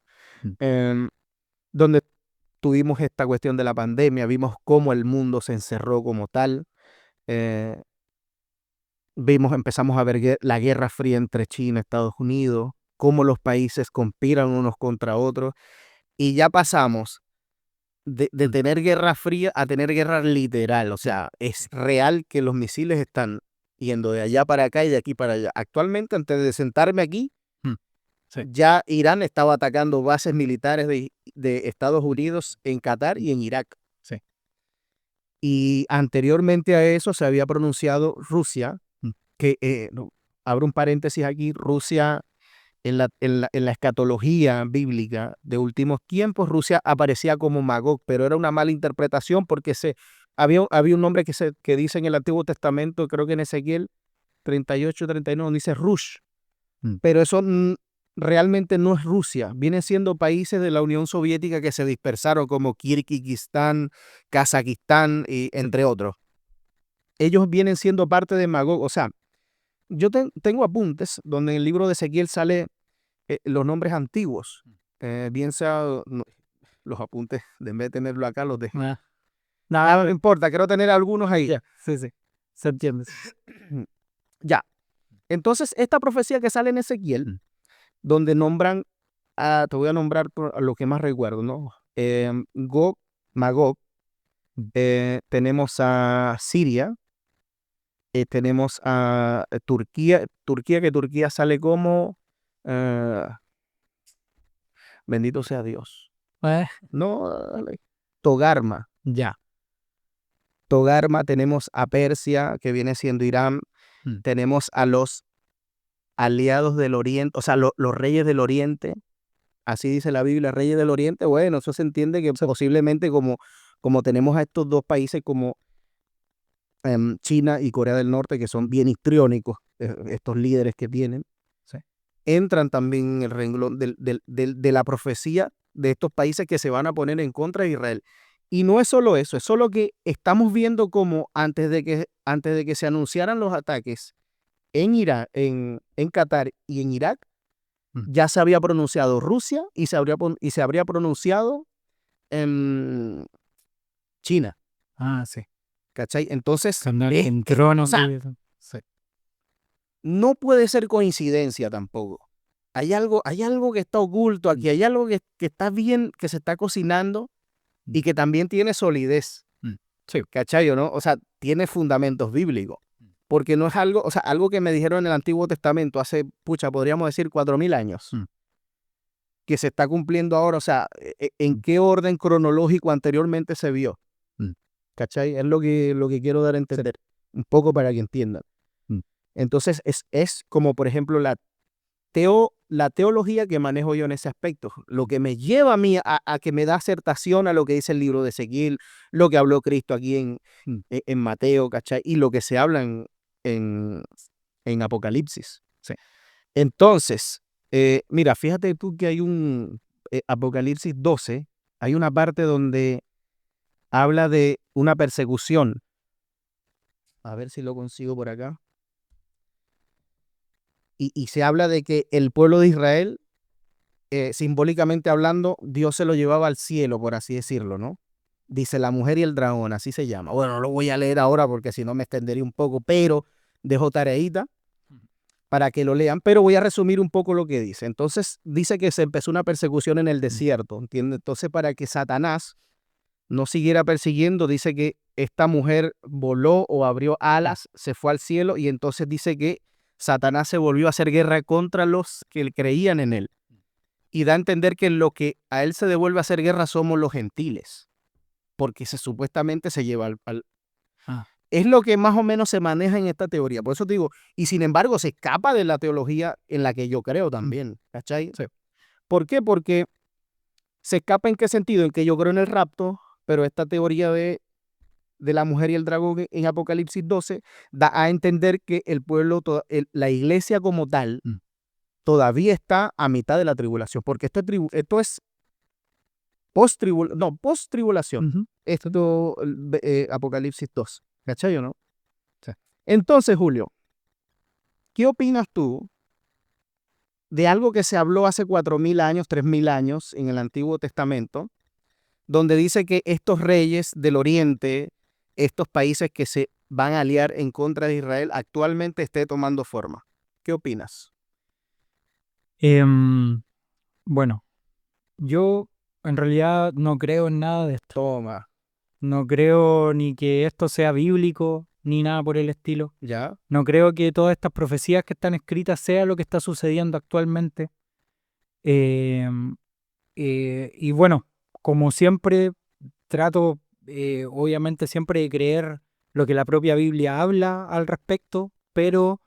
donde tuvimos esta cuestión de la pandemia, vimos cómo el mundo se encerró como tal, eh, empezamos a ver la guerra fría entre China y Estados Unidos, cómo los países conspiran unos contra otros, y ya pasamos de tener guerra fría a tener guerra literal. O sea, es real que los misiles están yendo de allá para acá y de aquí para allá. Actualmente, antes de sentarme aquí, Sí. ya Irán estaba atacando bases militares de Estados Unidos en Qatar y en Irak. Sí. Y anteriormente a eso se había pronunciado Rusia, que, abro un paréntesis aquí, Rusia en la escatología bíblica de últimos tiempos, Rusia aparecía como Magog, pero era una mala interpretación porque había un nombre que dice en el Antiguo Testamento, creo que en Ezequiel 38, 39, dice Rush, pero eso realmente no es Rusia, vienen siendo países de la Unión Soviética que se dispersaron como Kirguistán, Kazajistán, y entre otros. Ellos vienen siendo parte de Magog, o sea, yo tengo apuntes donde en el libro de Ezequiel sale los nombres antiguos, bien sea los apuntes, en vez de tenerlo acá, los dejé. Nada, no importa, quiero tener algunos ahí. Ya, sí, se entiende. Ya, entonces esta profecía que sale en Ezequiel, donde nombran, te voy a nombrar por lo que más recuerdo, ¿no? Gog, Magog, tenemos a Siria, tenemos a Turquía, que Turquía sale como, bendito sea Dios. No, Togarma. Ya. Togarma, tenemos a Persia, que viene siendo Irán, tenemos a los aliados del Oriente, o sea, los reyes del Oriente, así dice la Biblia, reyes del Oriente. Bueno, eso se entiende que posiblemente como tenemos a estos dos países como China y Corea del Norte, que son bien histriónicos, estos líderes que tienen, Sí. entran también en el renglón de la profecía de estos países que se van a poner en contra de Israel. Y no es solo eso, es solo que estamos viendo como antes de que se anunciaran los ataques en Irak, en Qatar y en Irak, ya se había pronunciado Rusia y se habría pronunciado China. Sí. ¿Cachai? Entonces, Cuando entró, o sea, sí. no puede ser coincidencia tampoco. Hay algo que está oculto aquí, hay algo que está bien, que se está cocinando y que también tiene solidez. Sí. ¿Cachai o no? O sea, tiene fundamentos bíblicos. Porque no es algo, o sea, algo que me dijeron en el Antiguo Testamento hace, podríamos decir 4000 años, que se está cumpliendo ahora. O sea, ¿en qué orden cronológico anteriormente se vio? ¿Cachai? Es lo que quiero dar a entender, un poco para que entiendan. Entonces, es como, por ejemplo, la teología que manejo yo en ese aspecto, lo que me lleva a mí a que me da acertación a lo que dice el libro de Ezequiel, lo que habló Cristo aquí en Mateo, ¿cachai? Y lo que se habla en Apocalipsis. Sí. Entonces, mira, fíjate tú que hay un Apocalipsis 12, hay una parte donde habla de una persecución. A ver si lo consigo por acá. Y se habla de que el pueblo de Israel, simbólicamente hablando, Dios se lo llevaba al cielo, por así decirlo, ¿no? Dice La mujer y el dragón, así se llama. Bueno, no lo voy a leer ahora porque si no me extendería un poco, pero dejo tareita para que lo lean, pero voy a resumir un poco lo que dice. Entonces, dice que se empezó una persecución en el desierto, ¿entiendes? Entonces, para que Satanás no siguiera persiguiendo, dice que esta mujer voló o abrió alas, se fue al cielo, y entonces dice que Satanás se volvió a hacer guerra contra los que creían en él. Y da a entender que lo que a él se devuelve a hacer guerra somos los gentiles, porque supuestamente se lleva al. Es lo que más o menos se maneja en esta teoría. Por eso te digo, y sin embargo se escapa de la teología en la que yo creo también, ¿cachai? Sí. ¿Por qué? Porque se escapa ¿en qué sentido? En que yo creo en el rapto, pero esta teoría de la mujer y el dragón en Apocalipsis 12 da a entender que el pueblo, la iglesia como tal, todavía está a mitad de la tribulación, porque esto es post-tribulación. Esto, Apocalipsis 2. ¿Cachai o no? Sí. Entonces, Julio, ¿qué opinas tú de algo que se habló hace 4000 años, 3000 años en el Antiguo Testamento, donde dice que estos reyes del oriente, estos países que se van a aliar en contra de Israel, actualmente esté tomando forma. ¿Qué opinas? Bueno, yo en realidad no creo en nada de esto. Toma, No creo ni que esto sea bíblico, ni nada por el estilo. ¿ya? No creo que todas estas profecías que están escritas sea lo que está sucediendo actualmente. Em, y bueno, como siempre, trato obviamente siempre de creer lo que la propia Biblia habla al respecto, pero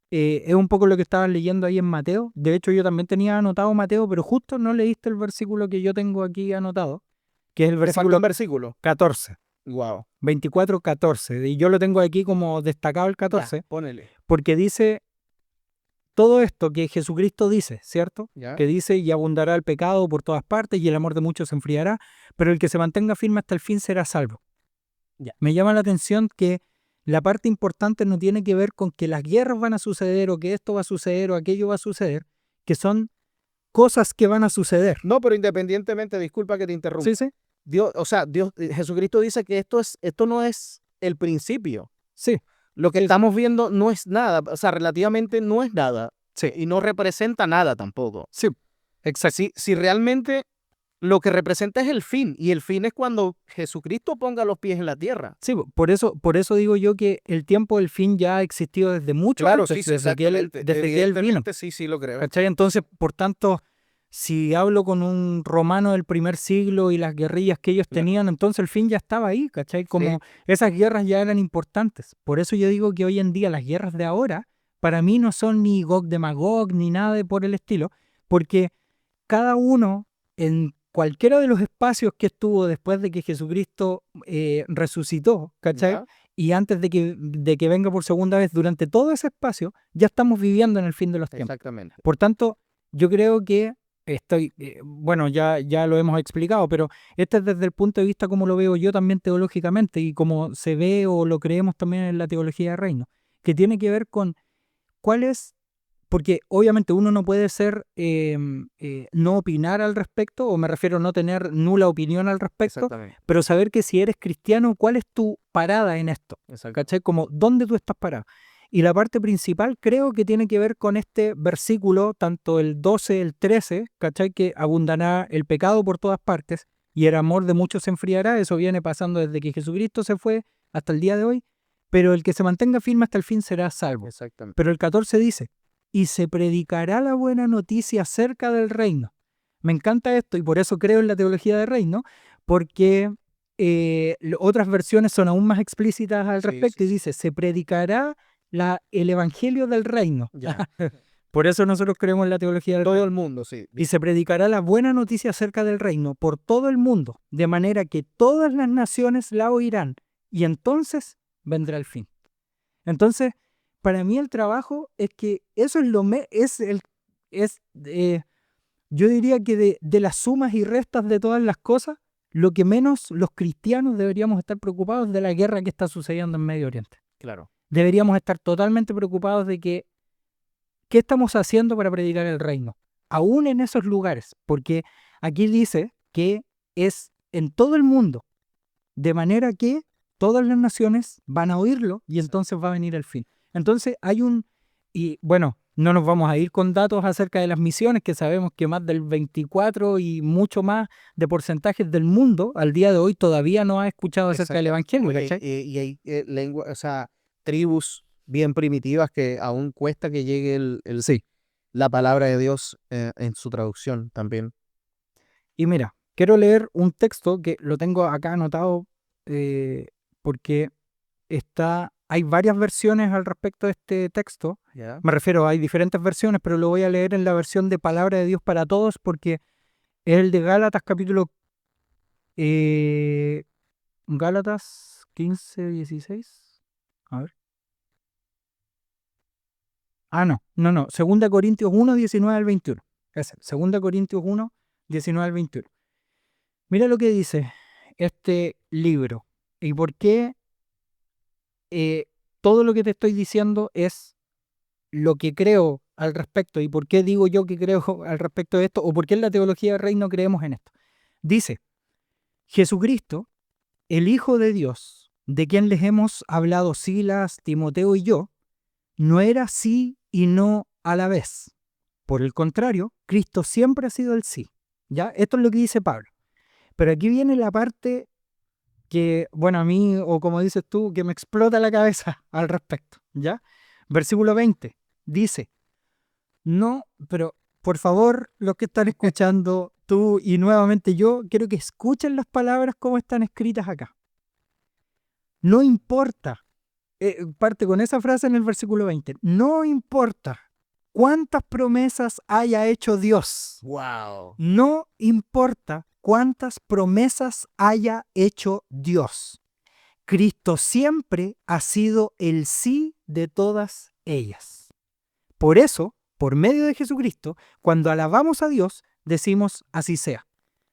es un poco lo que estabas leyendo ahí en Mateo. De hecho, yo también tenía anotado Mateo, pero justo no leíste el versículo que yo tengo aquí anotado, que es el ¿Te falta versículo un versículo? 14. Wow. 24:14. Y yo lo tengo aquí como destacado el Ya, 14, ponele. porque dice todo esto que Jesucristo dice, ¿cierto? ¿Ya? Que dice, y abundará el pecado por todas partes, y el amor de muchos se enfriará, pero el que se mantenga firme hasta el fin será salvo. Ya. Me llama la atención que la parte importante no tiene que ver con que las guerras van a suceder, o que esto va a suceder, o aquello va a suceder, que son cosas que van a suceder. No, pero independientemente, disculpa que te interrumpa. ¿Sí, sí? Dios, o sea, Jesucristo dice que esto no es el principio. Sí, Lo que sí, estamos viendo no es nada, o sea, relativamente no es nada sí, y no representa nada tampoco. sí, exacto. Si realmente lo que representa es el fin, y el fin es cuando Jesucristo ponga los pies en la tierra. Sí, por eso digo yo que el tiempo del fin ya ha existido desde mucho Claro, antes, sí, sí, desde que él vino. evidentemente sí, sí lo creo. ¿Cachai? Entonces, por tanto, si hablo con un romano del primer siglo y las guerrillas que ellos Claro. tenían, entonces el fin ya estaba ahí, ¿cachai? Como Sí, esas guerras ya eran importantes. Por eso yo digo que hoy en día las guerras de ahora, para mí no son ni Gog de Magog, ni nada de por el estilo, porque cada uno en cualquiera de los espacios que estuvo después de que Jesucristo resucitó, ¿cachai? ya, Y antes de que venga por segunda vez, durante todo ese espacio, ya estamos viviendo en el fin de los tiempos. exactamente. Por tanto, yo creo que bueno, ya lo hemos explicado, pero este es desde el punto de vista como lo veo yo también teológicamente y como se ve o lo creemos también en la teología de reino, que tiene que ver con cuál es, porque obviamente uno no puede ser, no opinar al respecto, o me refiero a no tener nula opinión al respecto, Exactamente. pero saber que si eres cristiano, ¿cuál es tu parada en esto? Exacto. ¿Cachai? Como, ¿dónde tú estás parado? Y la parte principal creo que tiene que ver con este versículo, tanto el 12, el 13, ¿cachai? Que abundará el pecado por todas partes y el amor de muchos se enfriará. Eso viene pasando desde que Jesucristo se fue hasta el día de hoy, pero el que se mantenga firme hasta el fin será salvo. Exactamente. Pero el 14 dice, y se predicará la buena noticia acerca del reino. Me encanta esto y por eso creo en la teología del reino, porque otras versiones son aún más explícitas al Sí, respecto sí, y sí. dice, se predicará el evangelio del reino. Ya. Por eso nosotros creemos en la teología del Todo reino. el mundo, sí. Y se predicará la buena noticia acerca del reino por todo el mundo, de manera que todas las naciones la oirán, y entonces vendrá el fin. Entonces, para mí el trabajo es que eso es yo diría que de las sumas y restas de todas las cosas, lo que menos los cristianos deberíamos estar preocupados es de la guerra que está sucediendo en Medio Oriente. Claro. Deberíamos estar totalmente preocupados de que qué estamos haciendo para predicar el reino, aún en esos lugares, porque aquí dice que es en todo el mundo, de manera que todas las naciones van a oírlo y entonces va a venir el fin. Entonces y bueno, no nos vamos a ir con datos acerca de las misiones, que sabemos que más del 24 y mucho más de porcentajes del mundo al día de hoy todavía no ha escuchado acerca del Evangelio, Oye, ¿cachai? y hay o sea, tribus bien primitivas que aún cuesta que llegue Sí. la palabra de Dios en su traducción también. Y mira, quiero leer un texto que lo tengo acá anotado porque hay varias versiones al respecto de este texto. ¿Ya? Me refiero, hay diferentes versiones, pero lo voy a leer en la versión de Palabra de Dios para Todos porque es el de Gálatas eh, Gálatas 15:16. A ver. Ah, no. 2 Corintios 1:19 al 21. Ese, 2 Corintios 1:19 al 21. Mira lo que dice este libro y por qué todo lo que te estoy diciendo es lo que creo al respecto y por qué digo yo que creo al respecto de esto o por qué en la teología del reino creemos en esto. Dice, Jesucristo, el Hijo de Dios, de quien les hemos hablado Silas, Timoteo y yo, no era sí y no a la vez. Por el contrario, Cristo siempre ha sido el sí. ¿Ya? Esto es lo que dice Pablo. Pero aquí viene la parte que, bueno, a mí, o como dices tú, que me explota la cabeza al respecto. ¿Ya? Versículo 20 dice, no, pero por favor, los que están escuchando, tú y nuevamente yo, quiero que escuchen las palabras como están escritas acá. No importa, parte con esa frase en el versículo 20, no importa cuántas promesas haya hecho Dios. Wow. No importa cuántas promesas haya hecho Dios. Cristo siempre ha sido el sí de todas ellas. Por eso, por medio de Jesucristo, cuando alabamos a Dios, decimos así sea.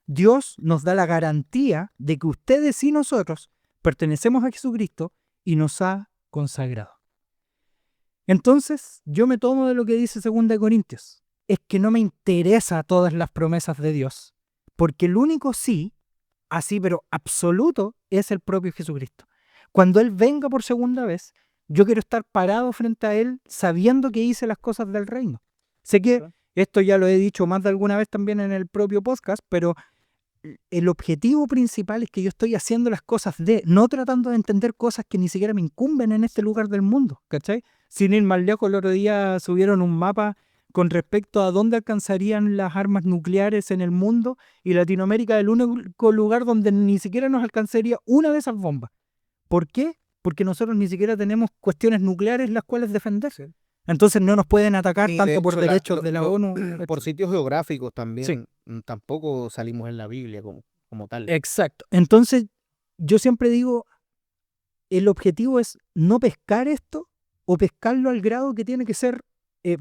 Dios nos da la garantía de que ustedes y nosotros pertenecemos a Jesucristo y nos ha consagrado. Entonces, yo me tomo de lo que dice 2 Corintios. Es que no me interesa todas las promesas de Dios, porque el único sí, así pero absoluto, es el propio Jesucristo. Cuando Él venga por segunda vez, yo quiero estar parado frente a Él sabiendo que hice las cosas del reino. Sé que esto ya lo he dicho más de alguna vez también en el propio podcast, pero el objetivo principal es que yo estoy haciendo las cosas no tratando de entender cosas que ni siquiera me incumben en este lugar del mundo, ¿cachai? Sin ir más lejos, el otro día subieron un mapa con respecto a dónde alcanzarían las armas nucleares en el mundo, y Latinoamérica es el único lugar donde ni siquiera nos alcanzaría una de esas bombas. ¿Por qué? Porque nosotros ni siquiera tenemos cuestiones nucleares las cuales defender. Sí. Entonces no nos pueden atacar Y tanto de por hecho, derechos de la ONU. por sitios geográficos también. Sí. Tampoco salimos en la Biblia como tal. Exacto. Entonces, yo siempre digo, el objetivo es no pescar esto o pescarlo al grado que tiene que ser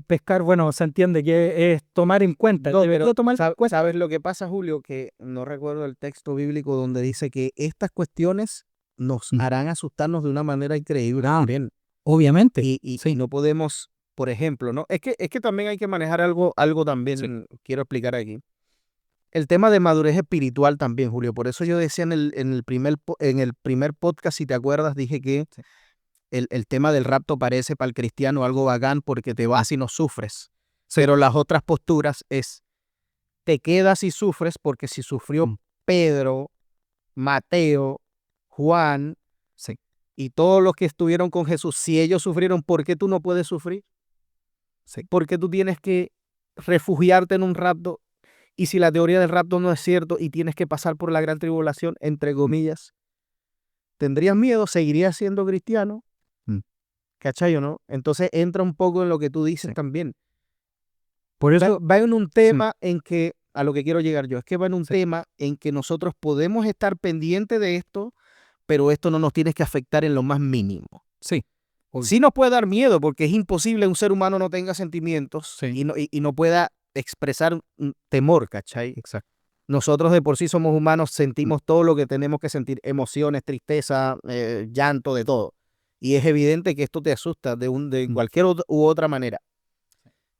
pescar, bueno, se entiende que es tomar en cuenta. No, Debería pero tomar en cuenta. ¿sabes lo que pasa, Julio? Que no recuerdo el texto bíblico donde dice que estas cuestiones nos harán asustarnos de una manera increíble también. Obviamente. Y no podemos, por ejemplo, ¿no? Es que también hay que manejar algo también, quiero explicar aquí. El tema de madurez espiritual también, Julio. Por eso yo decía en el primer podcast, si te acuerdas, dije que el tema del rapto parece para el cristiano algo bacán porque te vas y no sufres. Pero las otras posturas es, te quedas y sufres porque si sufrió Pedro, Mateo, Juan y todos los que estuvieron con Jesús, si ellos sufrieron, ¿por qué tú no puedes sufrir? ¿Por qué tú tienes que refugiarte en un rapto? Y si la teoría del rapto no es cierto y tienes que pasar por la gran tribulación, entre comillas, ¿tendrías miedo? ¿Seguirías siendo cristiano? ¿Cachai o no? Entonces entra un poco en lo que tú dices también. Por eso Va en un tema en que, a lo que quiero llegar yo, es que va en un tema en que nosotros podemos estar pendientes de esto, pero esto no nos tiene que afectar en lo más mínimo. Sí nos puede dar miedo porque es imposible un ser humano no tenga sentimientos y no pueda expresar temor, ¿cachai? Exacto. Nosotros de por sí somos humanos, sentimos todo lo que tenemos que sentir, emociones, tristeza, llanto, de todo. Y es evidente que esto te asusta de cualquier u otra manera.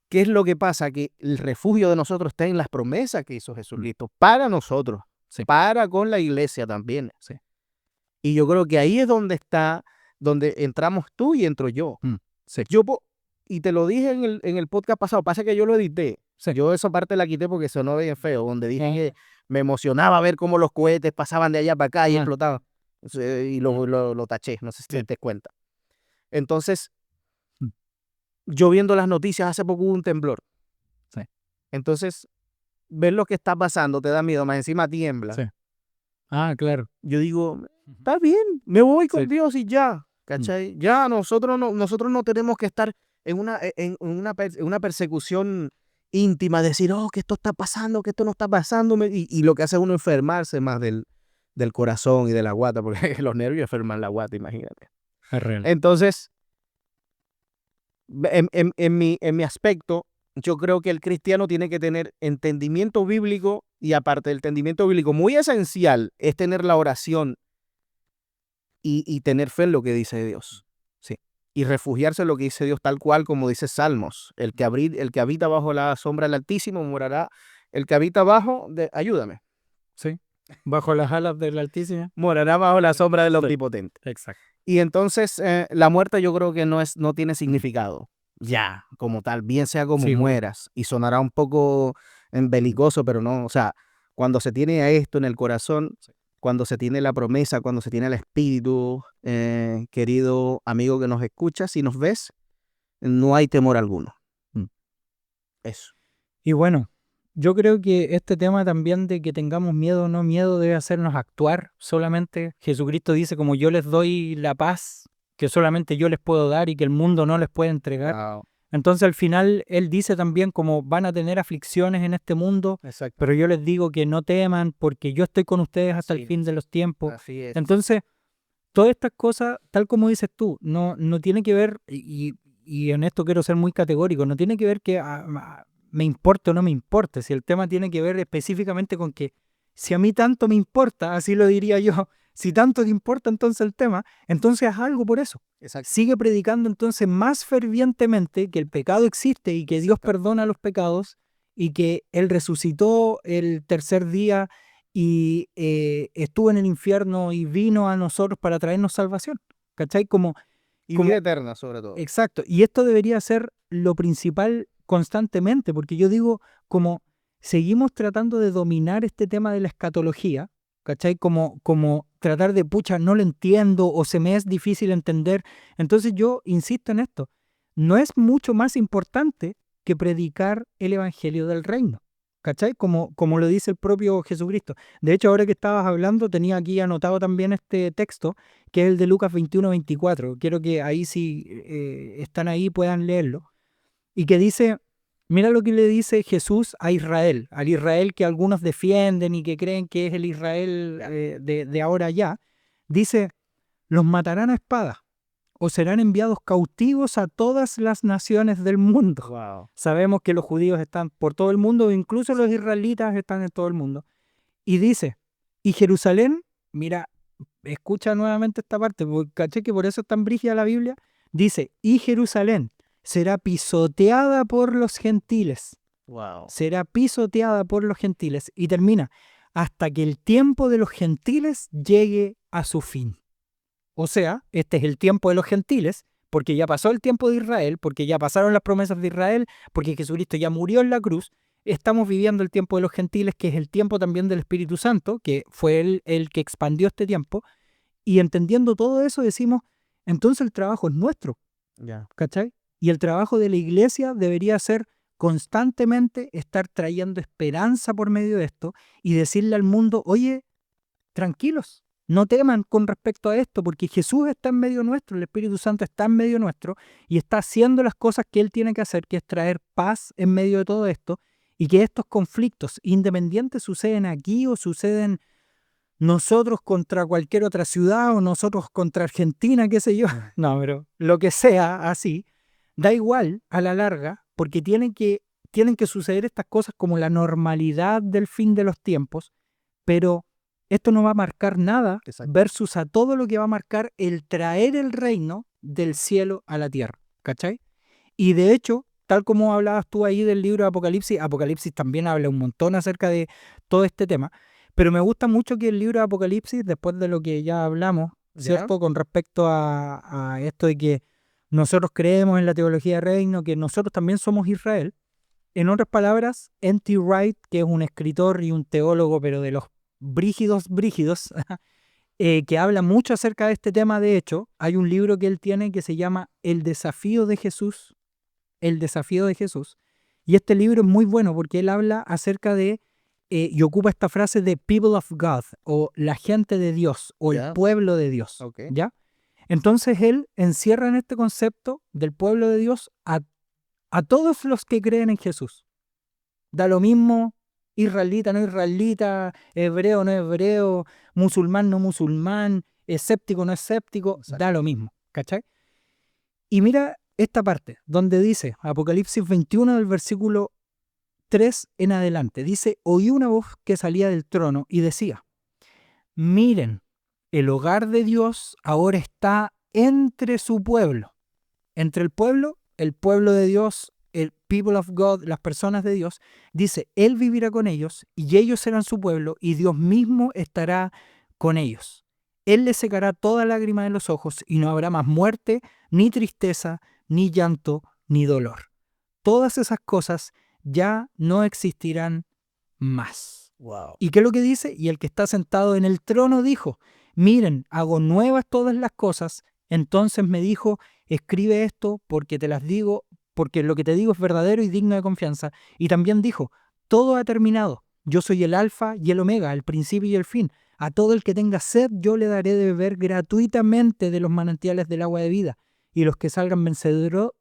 ¿Qué es lo que pasa? Que el refugio de nosotros está en las promesas que hizo Jesucristo para nosotros, para con la iglesia también. Y yo creo que ahí es donde entramos tú y entro yo. Y te lo dije en el podcast pasado, pasa que yo lo edité. Yo esa parte la quité porque sonó bien feo, donde dije que me emocionaba ver cómo los cohetes pasaban de allá para acá y explotaban. Y lo taché, no sé si te das cuenta. Entonces, yo viendo las noticias, hace poco hubo un temblor. Entonces, ver lo que está pasando te da miedo, más encima tiembla. Claro. Yo digo, está bien, me voy con Dios y ya, ¿cachai? Ya nosotros no tenemos que estar en una persecución íntima, decir, que esto está pasando, que esto no está pasando, y lo que hace es uno enfermarse más del corazón y de la guata, porque los nervios enferman la guata, imagínate. Es real. Entonces, en mi aspecto, yo creo que el cristiano tiene que tener entendimiento bíblico, y aparte del entendimiento bíblico, muy esencial es tener la oración y tener fe en lo que dice Dios. Y refugiarse en lo que dice Dios, tal cual como dice Salmos. El que habita bajo la sombra del Altísimo morará. El que habita ayúdame. Bajo las alas del Altísimo. Morará bajo la sombra del Sí. Omnipotente. Exacto. Y entonces la muerte yo creo que no tiene significado ya como tal, bien sea como Sí, mueras. Y sonará un poco belicoso, pero no, o sea, cuando se tiene a esto en el corazón, cuando se tiene la promesa, cuando se tiene el espíritu, querido amigo que nos escuchas y nos ves, no hay temor alguno. Eso. Y bueno, yo creo que este tema también de que tengamos miedo o no miedo debe hacernos actuar solamente. Jesucristo dice, como yo les doy la paz que solamente yo les puedo dar y que el mundo no les puede entregar. Wow. Entonces al final Él dice también como van a tener aflicciones en este mundo, Exacto. pero yo les digo que no teman porque yo estoy con ustedes hasta el Sí. fin de los tiempos. Así es. Entonces, todas estas cosas, tal como dices tú, no tiene que ver, y en esto quiero ser muy categórico, no tiene que ver que me importe o no me importe, si el tema tiene que ver específicamente con que si a mí tanto me importa, así lo diría yo, si tanto te importa entonces el tema, entonces haz algo por eso. Exacto. Sigue predicando entonces más fervientemente que el pecado existe y que Dios perdona los pecados y que Él resucitó el tercer día y estuvo en el infierno y vino a nosotros para traernos salvación. ¿Cachai? Y Como vida eterna sobre todo. exacto. Y esto debería ser lo principal constantemente, porque yo digo, como seguimos tratando de dominar este tema de la escatología, ¿cachai? Como tratar de, pucha, no lo entiendo o se me es difícil entender. Entonces yo insisto en esto, no es mucho más importante que predicar el evangelio del reino, ¿cachai? Como lo dice el propio Jesucristo. De hecho, ahora que estabas hablando, tenía aquí anotado también este texto que es el de Lucas 21-24. Quiero que ahí si están ahí puedan leerlo. Y que dice, mira lo que le dice Jesús a Israel, al Israel que algunos defienden y que creen que es el Israel de ahora ya. Dice, los matarán a espada o serán enviados cautivos a todas las naciones del mundo. Wow. Sabemos que los judíos están por todo el mundo, incluso los israelitas están en todo el mundo. Y dice, y Jerusalén, mira, escucha nuevamente esta parte, porque caché que por eso es tan brígida la Biblia. Dice, y Jerusalén será pisoteada por los gentiles. Wow. Será pisoteada por los gentiles. Y termina, hasta que el tiempo de los gentiles llegue a su fin. O sea, este es el tiempo de los gentiles, porque ya pasó el tiempo de Israel, porque ya pasaron las promesas de Israel, porque Jesucristo ya murió en la cruz. Estamos viviendo el tiempo de los gentiles, que es el tiempo también del Espíritu Santo, que fue el que expandió este tiempo. Y entendiendo todo eso decimos, entonces el trabajo es nuestro, Ya. ¿cachai? Y el trabajo de la iglesia debería ser constantemente estar trayendo esperanza por medio de esto y decirle al mundo, oye, tranquilos, no teman con respecto a esto, porque Jesús está en medio nuestro, el Espíritu Santo está en medio nuestro y está haciendo las cosas que Él tiene que hacer, que es traer paz en medio de todo esto, y que estos conflictos independientes suceden aquí o suceden nosotros contra cualquier otra ciudad o nosotros contra Argentina, qué sé yo. No, pero lo que sea así, da igual a la larga, porque tienen que suceder estas cosas como la normalidad del fin de los tiempos, pero esto no va a marcar nada Exacto. versus a todo lo que va a marcar el traer el reino del cielo a la tierra, ¿cachai? Y de hecho, tal como hablabas tú ahí del libro de Apocalipsis, Apocalipsis también habla un montón acerca de todo este tema, pero me gusta mucho que el libro de Apocalipsis, después de lo que ya hablamos, ¿cierto? Con respecto a esto de que nosotros creemos en la teología de reino, que nosotros también somos Israel. En otras palabras, N.T. Wright, que es un escritor y un teólogo, pero de los brígidos, que habla mucho acerca de este tema. De hecho, hay un libro que él tiene que se llama El desafío de Jesús. El desafío de Jesús. Y este libro es muy bueno porque él habla acerca de, y ocupa esta frase de people of God, o la gente de Dios, o el Ya. pueblo de Dios. Ok. ¿Ya? Entonces él encierra en este concepto del pueblo de Dios a todos los que creen en Jesús. Da lo mismo israelita, no israelita, hebreo, no hebreo, musulmán, no musulmán, escéptico, no escéptico, Exacto. da lo mismo, ¿cachai? Y mira esta parte, donde dice, Apocalipsis 21 del versículo 3 en adelante, dice, oí una voz que salía del trono y decía, miren, el hogar de Dios ahora está entre su pueblo. Entre el pueblo de Dios el people of God, las personas de Dios, dice, Él vivirá con ellos y ellos serán su pueblo y Dios mismo estará con ellos. Él les secará toda lágrima de los ojos y no habrá más muerte, ni tristeza, ni llanto, ni dolor. Todas esas cosas ya no existirán más. Wow. ¿Y qué es lo que dice? Y el que está sentado en el trono dijo, miren, hago nuevas todas las cosas. Entonces me dijo, escribe esto porque te las digo, porque lo que te digo es verdadero y digno de confianza. Y también dijo, todo ha terminado. Yo soy el alfa y el omega, el principio y el fin. A todo el que tenga sed yo le daré de beber gratuitamente de los manantiales del agua de vida. Y los que salgan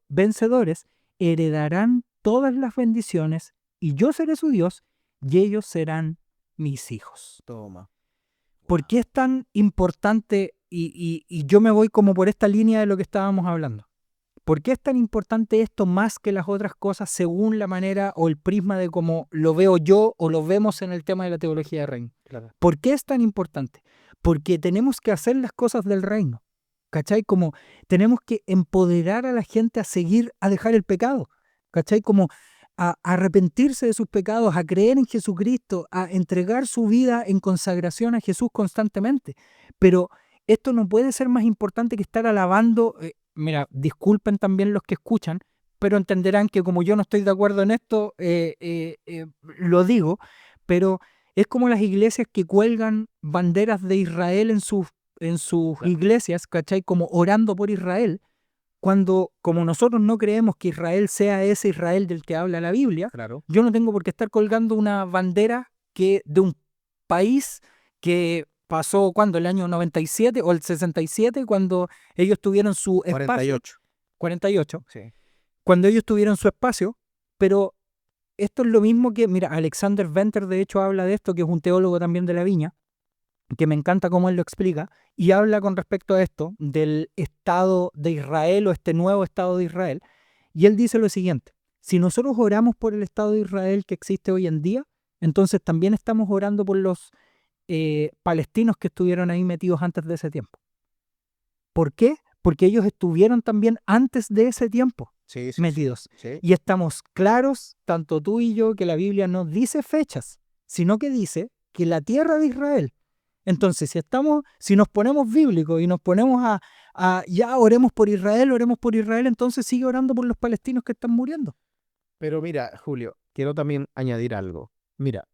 vencedores heredarán todas las bendiciones y yo seré su Dios y ellos serán mis hijos. Toma. ¿Por qué es tan importante? Y yo me voy como por esta línea de lo que estábamos hablando. ¿Por qué es tan importante esto más que las otras cosas según la manera o el prisma de cómo lo veo yo o lo vemos en el tema de la teología del reino? Claro. ¿Por qué es tan importante? Porque tenemos que hacer las cosas del reino. ¿Cachai? Como tenemos que empoderar a la gente a seguir, a dejar el pecado. ¿Cachai? Como a arrepentirse de sus pecados, a creer en Jesucristo, a entregar su vida en consagración a Jesús constantemente. Pero esto no puede ser más importante que estar alabando. Mira, disculpen también los que escuchan, pero entenderán que como yo no estoy de acuerdo en esto, lo digo, pero es como las iglesias que cuelgan banderas de Israel en sus Claro. iglesias, ¿cachai? Como orando por Israel, cuando como nosotros no creemos que Israel sea ese Israel del que habla la Biblia, Claro. yo no tengo por qué estar colgando una bandera que de un país que pasó cuando el año 97 o el 67, cuando ellos tuvieron su espacio. 48. 48. Sí. Cuando ellos tuvieron su espacio, pero esto es lo mismo que, mira, Alexander Venter de hecho habla de esto, que es un teólogo también de la viña, que me encanta cómo él lo explica, y habla con respecto a esto, del Estado de Israel o este nuevo Estado de Israel, y él dice lo siguiente, si nosotros oramos por el Estado de Israel que existe hoy en día, entonces también estamos orando por los palestinos que estuvieron ahí metidos antes de ese tiempo. ¿Por qué? Porque ellos estuvieron también antes de ese tiempo Sí. metidos. Sí. Y estamos claros, tanto tú y yo, que la Biblia no dice fechas, sino que dice que la tierra de Israel. Entonces, si nos ponemos bíblicos y nos ponemos ya oremos por Israel, entonces sigue orando por los palestinos que están muriendo. Pero mira, Julio, quiero también añadir algo. Mira,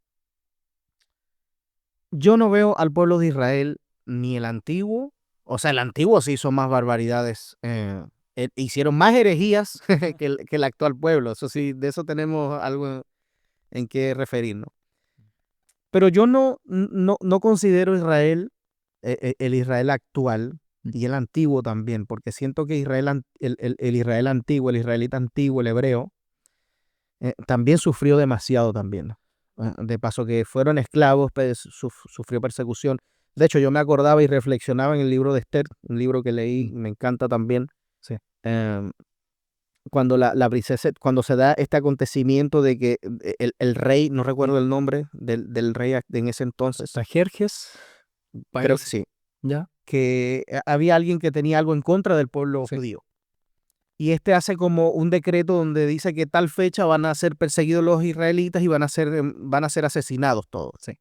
yo no veo al pueblo de Israel ni el antiguo, o sea, el antiguo sí hizo más barbaridades, hicieron más herejías que el actual pueblo, eso sí, de eso tenemos algo en qué referirnos. Pero yo no considero Israel, el Israel actual y el antiguo también, porque siento que el Israel antiguo, el israelita antiguo, el hebreo, también sufrió demasiado también. De paso que fueron esclavos, pues, sufrió persecución. De hecho, yo me acordaba y reflexionaba en el libro de Esther, un libro que leí, me encanta también. Sí. Cuando la princesa, cuando se da este acontecimiento de que el rey, no recuerdo el nombre del rey en ese entonces, Tajerjes, creo que sí, ¿ya? que había alguien que tenía algo en contra del pueblo Sí. judío. Y este hace como un decreto donde dice que tal fecha van a ser perseguidos los israelitas y van a ser asesinados todos. Sí.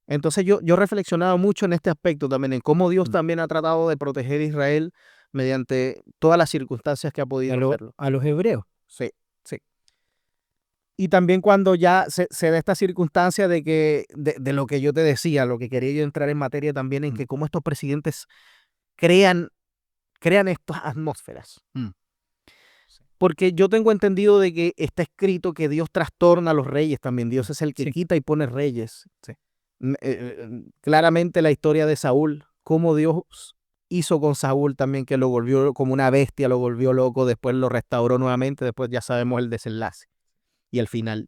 Entonces yo reflexionaba mucho en este aspecto también, en cómo Dios Mm. también ha tratado de proteger a Israel mediante todas las circunstancias que ha podido hacerlo. A los hebreos. Sí, sí. Y también cuando ya se da esta circunstancia de que de lo que yo te decía, lo que quería yo entrar en materia también, en que cómo estos presidentes crean estas atmósferas. Porque yo tengo entendido de que está escrito que Dios trastorna a los reyes también. Dios es el que Sí. quita y pone reyes. Sí. Claramente la historia de Saúl, cómo Dios hizo con Saúl también, que lo volvió como una bestia, lo volvió loco, después lo restauró nuevamente, después ya sabemos el desenlace y el final.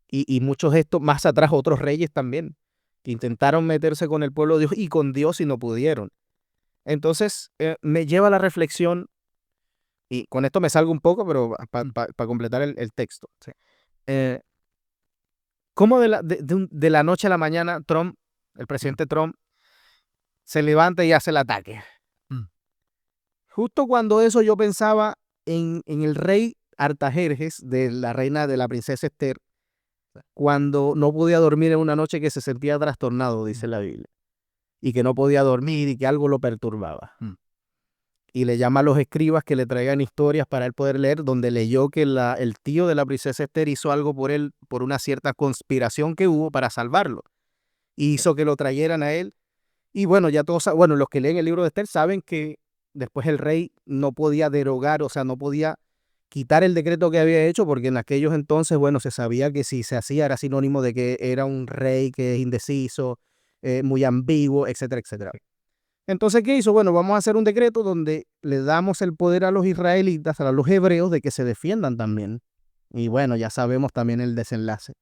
Y muchos de estos, más atrás otros reyes también, que intentaron meterse con el pueblo de Dios y con Dios y no pudieron. Entonces me lleva a la reflexión, y con esto me salgo un poco, pero para completar el texto. Sí. ¿Cómo de la noche a la mañana Trump, el presidente Trump, se levanta y hace el ataque? Justo cuando eso yo pensaba en el rey Artajerjes, de la reina, de la princesa Esther, cuando no podía dormir en una noche, que se sentía trastornado, dice la Biblia, y que no podía dormir y que algo lo perturbaba. Y le llama a los escribas que le traigan historias para él poder leer, donde leyó que el tío de la princesa Esther hizo algo por él, por una cierta conspiración que hubo para salvarlo, y hizo que lo trajeran a él. Y bueno, ya todos, bueno, los que leen el libro de Esther saben que después el rey no podía derogar, o sea, no podía quitar el decreto que había hecho, porque en aquellos entonces, bueno, se sabía que si se hacía era sinónimo de que era un rey que es indeciso, muy ambiguo, etcétera, etcétera. Entonces, ¿qué hizo? Bueno, vamos a hacer un decreto donde le damos el poder a los israelitas, a los hebreos, de que se defiendan también. Y bueno, ya sabemos también el desenlace.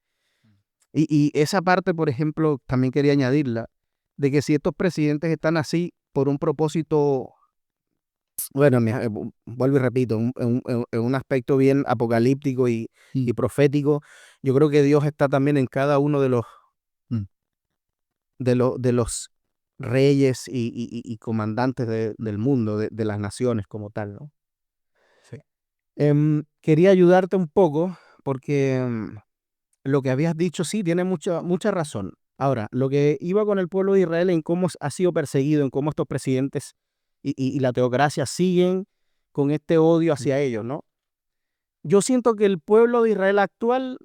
Y esa parte, por ejemplo, también quería añadirla, de que si estos presidentes están así por un propósito, bueno, vuelvo y repito, en un aspecto bien apocalíptico y profético, yo creo que Dios está también en cada uno de los reyes y comandantes del mundo, de las naciones como tal, ¿no? Sí. Quería ayudarte un poco porque lo que habías dicho sí tiene mucha razón. Ahora, lo que iba con el pueblo de Israel en cómo ha sido perseguido, en cómo estos presidentes y la teocracia siguen con este odio hacia ellos, ¿no? Yo siento que el pueblo de Israel actual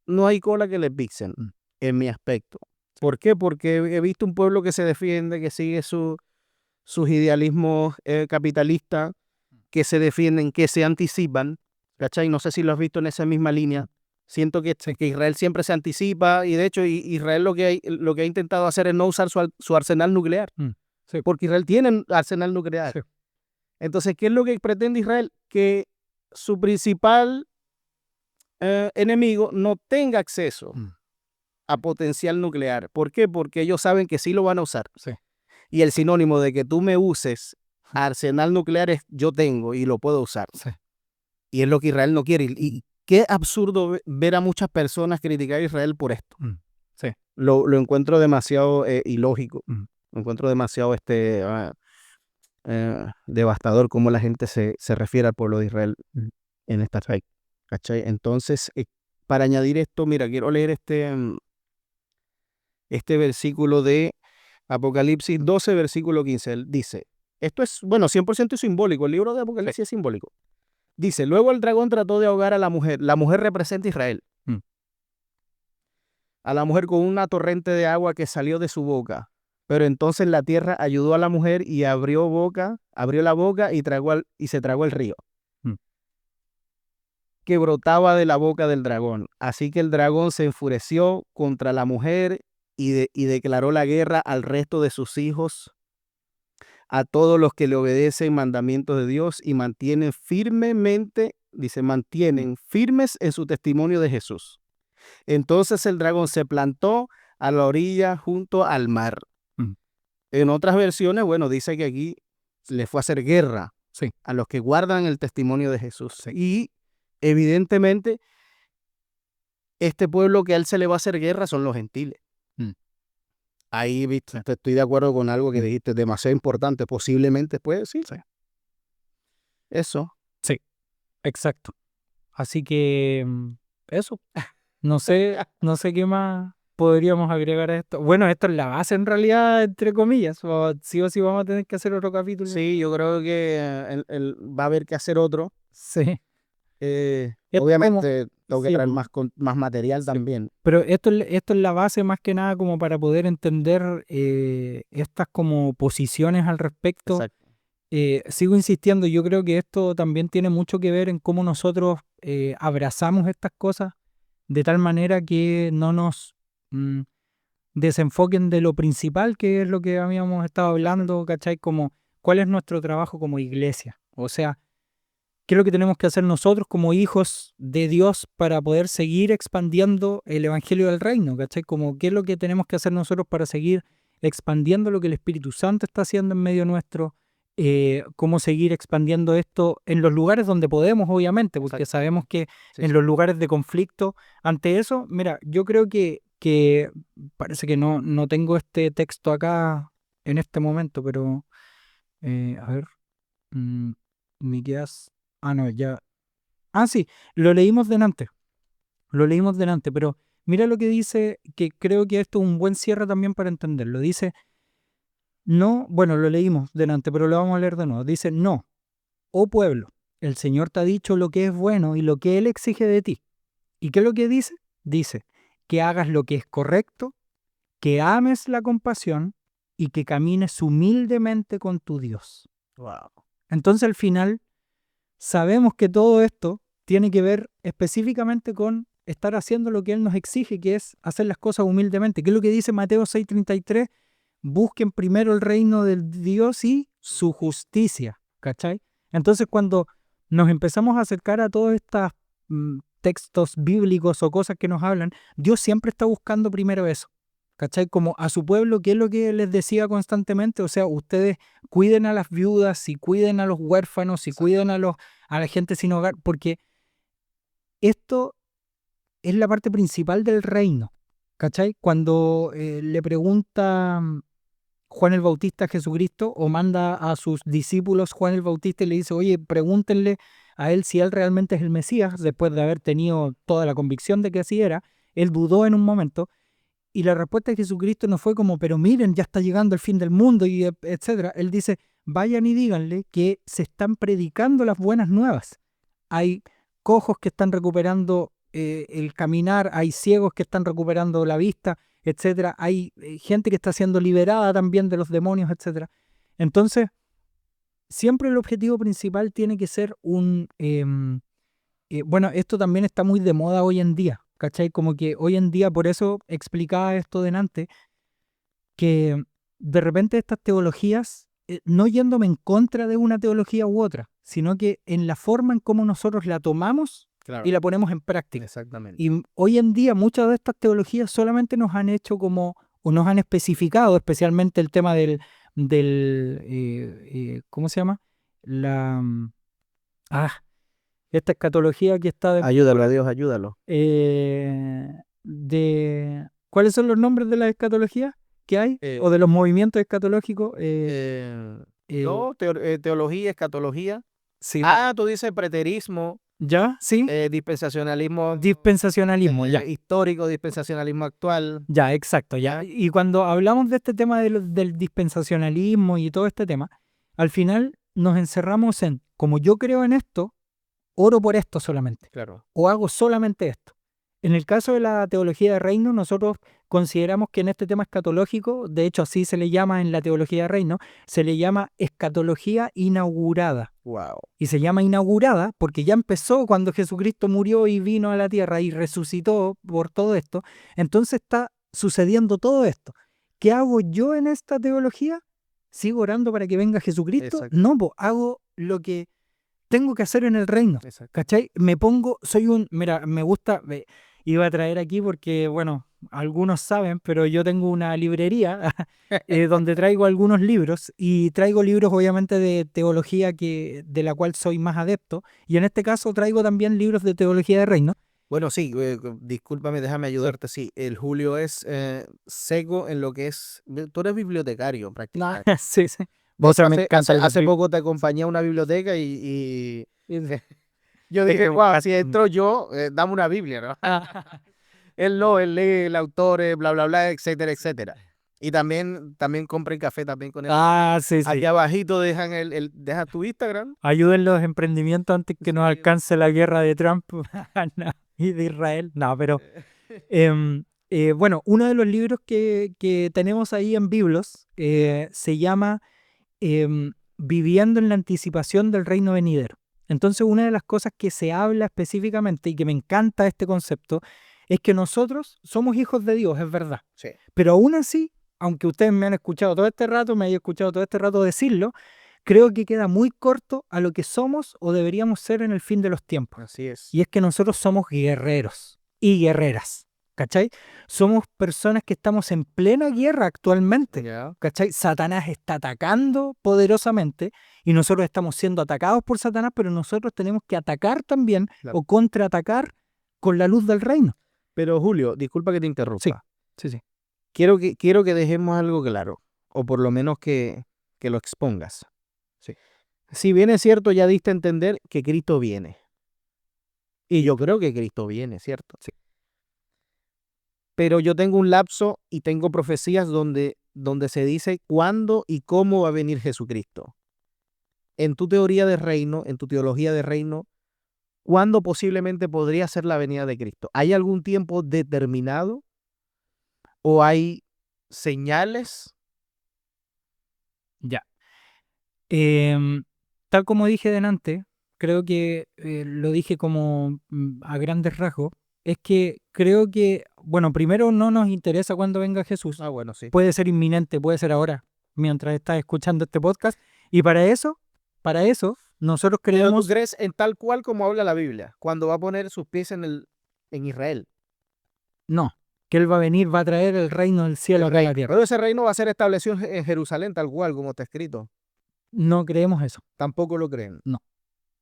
no hay cola que les pisen, en mi aspecto. ¿Por qué? Porque he visto un pueblo que se defiende, que sigue sus idealismos capitalistas, que se defienden, que se anticipan, ¿cachai? No sé si lo has visto en esa misma línea. Siento que Israel siempre se anticipa, y de hecho Israel lo que ha intentado hacer es no usar su arsenal nuclear, Sí. porque Israel tiene arsenal nuclear. Sí. Entonces, ¿qué es lo que pretende Israel? Que su principal enemigo no tenga acceso a potencial nuclear. ¿Por qué? Porque ellos saben que sí lo van a usar. Sí. Y el sinónimo de que tú me uses arsenal nuclear es yo tengo y lo puedo usar. Sí. Y es lo que Israel no quiere. Y qué absurdo ver a muchas personas criticar a Israel por esto. Sí. Lo encuentro demasiado ilógico. Lo encuentro demasiado devastador cómo la gente se refiere al pueblo de Israel en esta fe. ¿Cachai? Entonces, para añadir esto, mira, quiero leer este versículo de Apocalipsis 12, versículo 15. Él dice, esto es, bueno, 100% simbólico. El libro de Apocalipsis es simbólico. Dice, luego el dragón trató de ahogar a la mujer. La mujer representa a Israel. A la mujer con una torrente de agua que salió de su boca. Pero entonces la tierra ayudó a la mujer y abrió la boca y se tragó el río que brotaba de la boca del dragón. Así que el dragón se enfureció contra la mujer y declaró la guerra al resto de sus hijos, a todos los que le obedecen mandamientos de Dios y mantienen firmes en su testimonio de Jesús. Entonces el dragón se plantó a la orilla junto al mar. En otras versiones, bueno, dice que aquí le fue a hacer guerra a los que guardan el testimonio de Jesús. Y evidentemente, este pueblo que a él se le va a hacer guerra son los gentiles. Ahí, viste, estoy de acuerdo con algo que dijiste, demasiado importante. Posiblemente, pues, sí. Eso. Sí, exacto. Así que eso. No sé qué más podríamos agregar a esto. Bueno, esto es la base en realidad, entre comillas. Sí o sí vamos a tener que hacer otro capítulo. Sí, yo creo que va a haber que hacer otro. Sí. Obviamente tengo que sí, traer más material sí. también. Pero esto es la base más que nada como para poder entender estas como posiciones al respecto. Exacto. Sigo insistiendo, yo creo que esto también tiene mucho que ver en cómo nosotros abrazamos estas cosas de tal manera que no nos desenfoquen de lo principal, que es lo que habíamos estado hablando, ¿cachai? Como cuál es nuestro trabajo como iglesia. O sea, ¿qué es lo que tenemos que hacer nosotros como hijos de Dios para poder seguir expandiendo el evangelio del reino? ¿Cachai? Como qué es lo que tenemos que hacer nosotros para seguir expandiendo lo que el Espíritu Santo está haciendo en medio nuestro, cómo seguir expandiendo esto en los lugares donde podemos, obviamente, porque sabemos que en los lugares de conflicto, ante eso, mira, yo creo que parece que no tengo este texto acá en este momento, pero a ver, Miqueas, no, ya, Ah, sí, lo leímos delante. Lo leímos delante, pero mira lo que dice, que creo que esto es un buen cierre también para entenderlo. Dice, no, bueno, lo leímos delante, pero lo vamos a leer de nuevo. Dice, no, oh pueblo, el Señor te ha dicho lo que es bueno y lo que Él exige de ti. ¿Y qué es lo que dice? Dice, que hagas lo que es correcto, que ames la compasión y que camines humildemente con tu Dios. Wow. Entonces al final sabemos que todo esto tiene que ver específicamente con estar haciendo lo que Él nos exige, que es hacer las cosas humildemente. ¿Qué es lo que dice Mateo 6:33? Busquen primero el reino de Dios y su justicia, ¿cachai? Entonces cuando nos empezamos a acercar a todos estos textos bíblicos o cosas que nos hablan, Dios siempre está buscando primero eso, ¿cachai? Como a su pueblo, ¿qué es lo que les decía constantemente? O sea, ustedes cuiden a las viudas, y cuiden a los huérfanos, y cuiden a la gente sin hogar, porque esto es la parte principal del reino, ¿cachai? Cuando le pregunta Juan el Bautista a Jesucristo, o manda a sus discípulos Juan el Bautista y le dice, oye, pregúntenle a él si él realmente es el Mesías, después de haber tenido toda la convicción de que así era. Él dudó en un momento, y la respuesta de Jesucristo no fue como, pero miren, ya está llegando el fin del mundo, y etcétera. Él dice, vayan y díganle que se están predicando las buenas nuevas. Hay cojos que están recuperando el caminar, hay ciegos que están recuperando la vista, etcétera. Hay gente que está siendo liberada también de los demonios, etcétera. Entonces, siempre el objetivo principal tiene que ser bueno, esto también está muy de moda hoy en día, ¿cachai? Como que hoy en día, por eso explicaba esto delante, que de repente estas teologías, no yéndome en contra de una teología u otra, sino que en la forma en cómo nosotros la tomamos Claro. y la ponemos en práctica. Exactamente. Y hoy en día muchas de estas teologías solamente nos han hecho como, o nos han especificado, especialmente el tema ¿cómo se llama? La, esta escatología que está Ayúdalo a Dios, ayúdalo. ¿cuáles son los nombres de las escatologías que hay? O de los movimientos escatológicos. No, teología, escatología. Sí. Tú dices preterismo, ¿Ya? Sí. dispensacionalismo Dispensacionalismo, ya. histórico, dispensacionalismo actual. Ya, exacto, ya. Y cuando hablamos de este tema del dispensacionalismo y todo este tema, al final nos encerramos en, como yo creo en esto, oro por esto solamente. Claro. O hago solamente esto. En el caso de la teología de reino, nosotros consideramos que en este tema escatológico, de hecho así se le llama en la teología de reino, se le llama escatología inaugurada. Wow. Y se llama inaugurada porque ya empezó cuando Jesucristo murió y vino a la tierra y resucitó por todo esto. Entonces está sucediendo todo esto. ¿Qué hago yo en esta teología? ¿Sigo orando para que venga Jesucristo? Exacto. No, pues hago lo que tengo que hacer en el reino. Exacto. ¿Cachai? Mira, me gusta, iba a traer aquí porque, bueno, algunos saben, pero yo tengo una librería donde traigo algunos libros, y traigo libros obviamente de teología de la cual soy más adepto, y en este caso traigo también libros de teología de reino. Bueno, sí, discúlpame, déjame ayudarte. Sí, el Julio es seco en lo que es. Tú eres bibliotecario prácticamente. Sí, sí. O sea, me encanta Hace poco te acompañé a una biblioteca y yo dije, wow, así entro yo, dame una Biblia, ¿no? Él no, él lee el autor, bla, bla, bla, etcétera, etcétera. Y también compren café también con él. Sí, sí. Aquí abajito dejan deja tu Instagram. Ayuden los emprendimientos antes que nos Sí. alcance la guerra de Trump y de Israel. No, pero bueno, uno de los libros que tenemos ahí en Biblos se llama Viviendo en la anticipación del reino venidero. Entonces, una de las cosas que se habla específicamente, y que me encanta este concepto, es que nosotros somos hijos de Dios, es verdad. Sí. Pero aún así, aunque ustedes me han escuchado todo este rato, me hayan escuchado todo este rato decirlo, creo que queda muy corto a lo que somos o deberíamos ser en el fin de los tiempos. Así es. Y es que nosotros somos guerreros y guerreras, ¿cachai? Somos personas que estamos en plena guerra actualmente, Ya. ¿cachai? Satanás está atacando poderosamente y nosotros estamos siendo atacados por Satanás, pero nosotros tenemos que atacar también, Claro. o contraatacar con la luz del reino. Pero Julio, disculpa que te interrumpa. Sí. Quiero que dejemos algo claro, o por lo menos que lo expongas. Sí. Si bien es cierto, ya diste a entender que Cristo viene. Y yo creo que Cristo viene, ¿cierto? Sí. Pero yo tengo un lapso y tengo profecías donde se dice cuándo y cómo va a venir Jesucristo. En tu teoría de reino, en tu teología de reino, ¿cuándo posiblemente podría ser la venida de Cristo? ¿Hay algún tiempo determinado o hay señales? Ya. Tal como dije delante, creo que lo dije como a grandes rasgos, es que creo que, bueno, primero no nos interesa cuando venga Jesús. Ah, bueno, sí. Puede ser inminente, puede ser ahora, mientras estás escuchando este podcast. Y para eso, nosotros Pero tú creemos, crees en tal cual como habla la Biblia, cuando va a poner sus pies en Israel. no, que Él va a venir, va a traer el reino del cielo acá a la tierra. Pero ese reino va a ser establecido en Jerusalén, tal cual como está escrito. No creemos eso. Tampoco lo creen. No.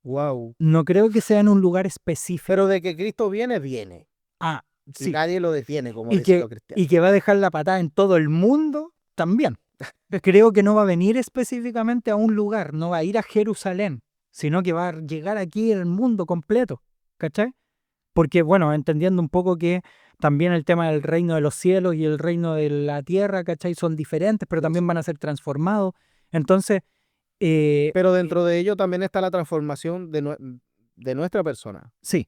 Wow. No creo que sea en un lugar específico. Pero de que Cristo viene, viene. Ah, Y sí. nadie lo detiene, como Y dicen los cristianos. que va a dejar la patada en todo el mundo también. Creo que no va a venir específicamente a un lugar, no va a ir a Jerusalén, sino que va a llegar aquí el mundo completo, ¿cachai? Porque, bueno, entendiendo un poco que también el tema del reino de los cielos y el reino de la tierra, ¿cachai? Son diferentes, pero también van a ser transformados. Entonces, Pero dentro de ello también está la transformación de nuestra persona. sí.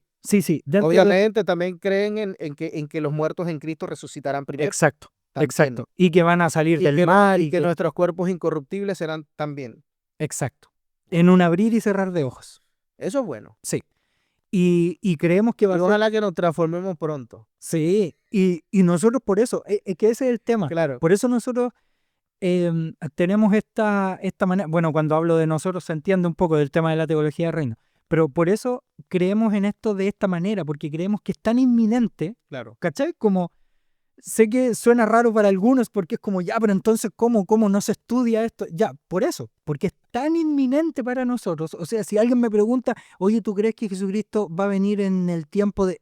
Dentro de- Obviamente también creen en que los muertos en Cristo resucitarán primero. Exacto, también. exacto. Y que van a salir Y del que, mar y que nuestros cuerpos incorruptibles serán también. Exacto. En un abrir y cerrar de ojos. Eso es bueno. Sí. Y creemos que va Y a ser... ojalá que nos transformemos pronto. Sí, y nosotros por eso, es que ese es el tema. Claro. Por eso nosotros tenemos esta manera, bueno, cuando hablo de nosotros se entiende un poco del tema de la teología del reino, pero por eso creemos en esto de esta manera, porque creemos que es tan inminente, Claro. ¿cachai? Como, sé que suena raro para algunos porque es como, ya, pero entonces, ¿cómo no se estudia esto? Ya, por eso, porque es tan inminente para nosotros. O sea, si alguien me pregunta, oye, ¿tú crees que Jesucristo va a venir en el tiempo de...?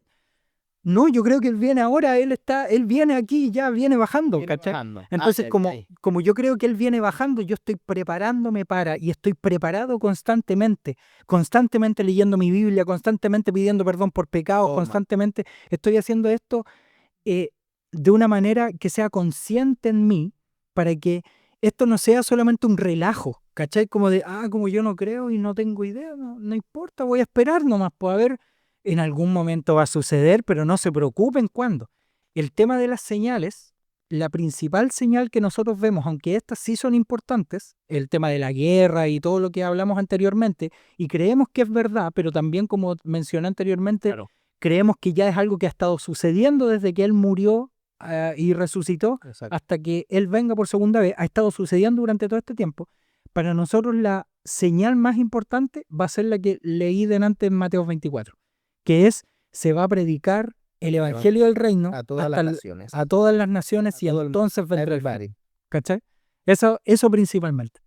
No, yo creo que Él viene ahora, Él viene aquí, ya viene bajando, Viene ¿cachai? bajando. Entonces, Ay, como, ay. como yo creo que Él viene bajando, yo estoy preparándome y estoy preparado constantemente leyendo mi Biblia, constantemente pidiendo perdón por pecados, Toma. constantemente estoy haciendo esto eh, de una manera que sea consciente en mí, para que esto no sea solamente un relajo, ¿cachai? Como de, como yo no creo y no tengo idea, no importa, voy a esperar nomás, pues a ver, en algún momento va a suceder, pero no se preocupen cuándo. El tema de las señales, la principal señal que nosotros vemos, aunque estas sí son importantes, el tema de la guerra y todo lo que hablamos anteriormente, y creemos que es verdad, pero también como mencioné anteriormente, Claro. creemos que ya es algo que ha estado sucediendo desde que Él murió y resucitó Exacto. hasta que Él venga por segunda vez. Ha estado sucediendo durante todo este tiempo. Para nosotros la señal más importante va a ser la que leí delante en Mateo 24, que es, se va a predicar el evangelio del reino A todas las naciones. a todas las naciones A y todo el- entonces vendrá el fin. Everybody. ¿Cachai? Eso principalmente.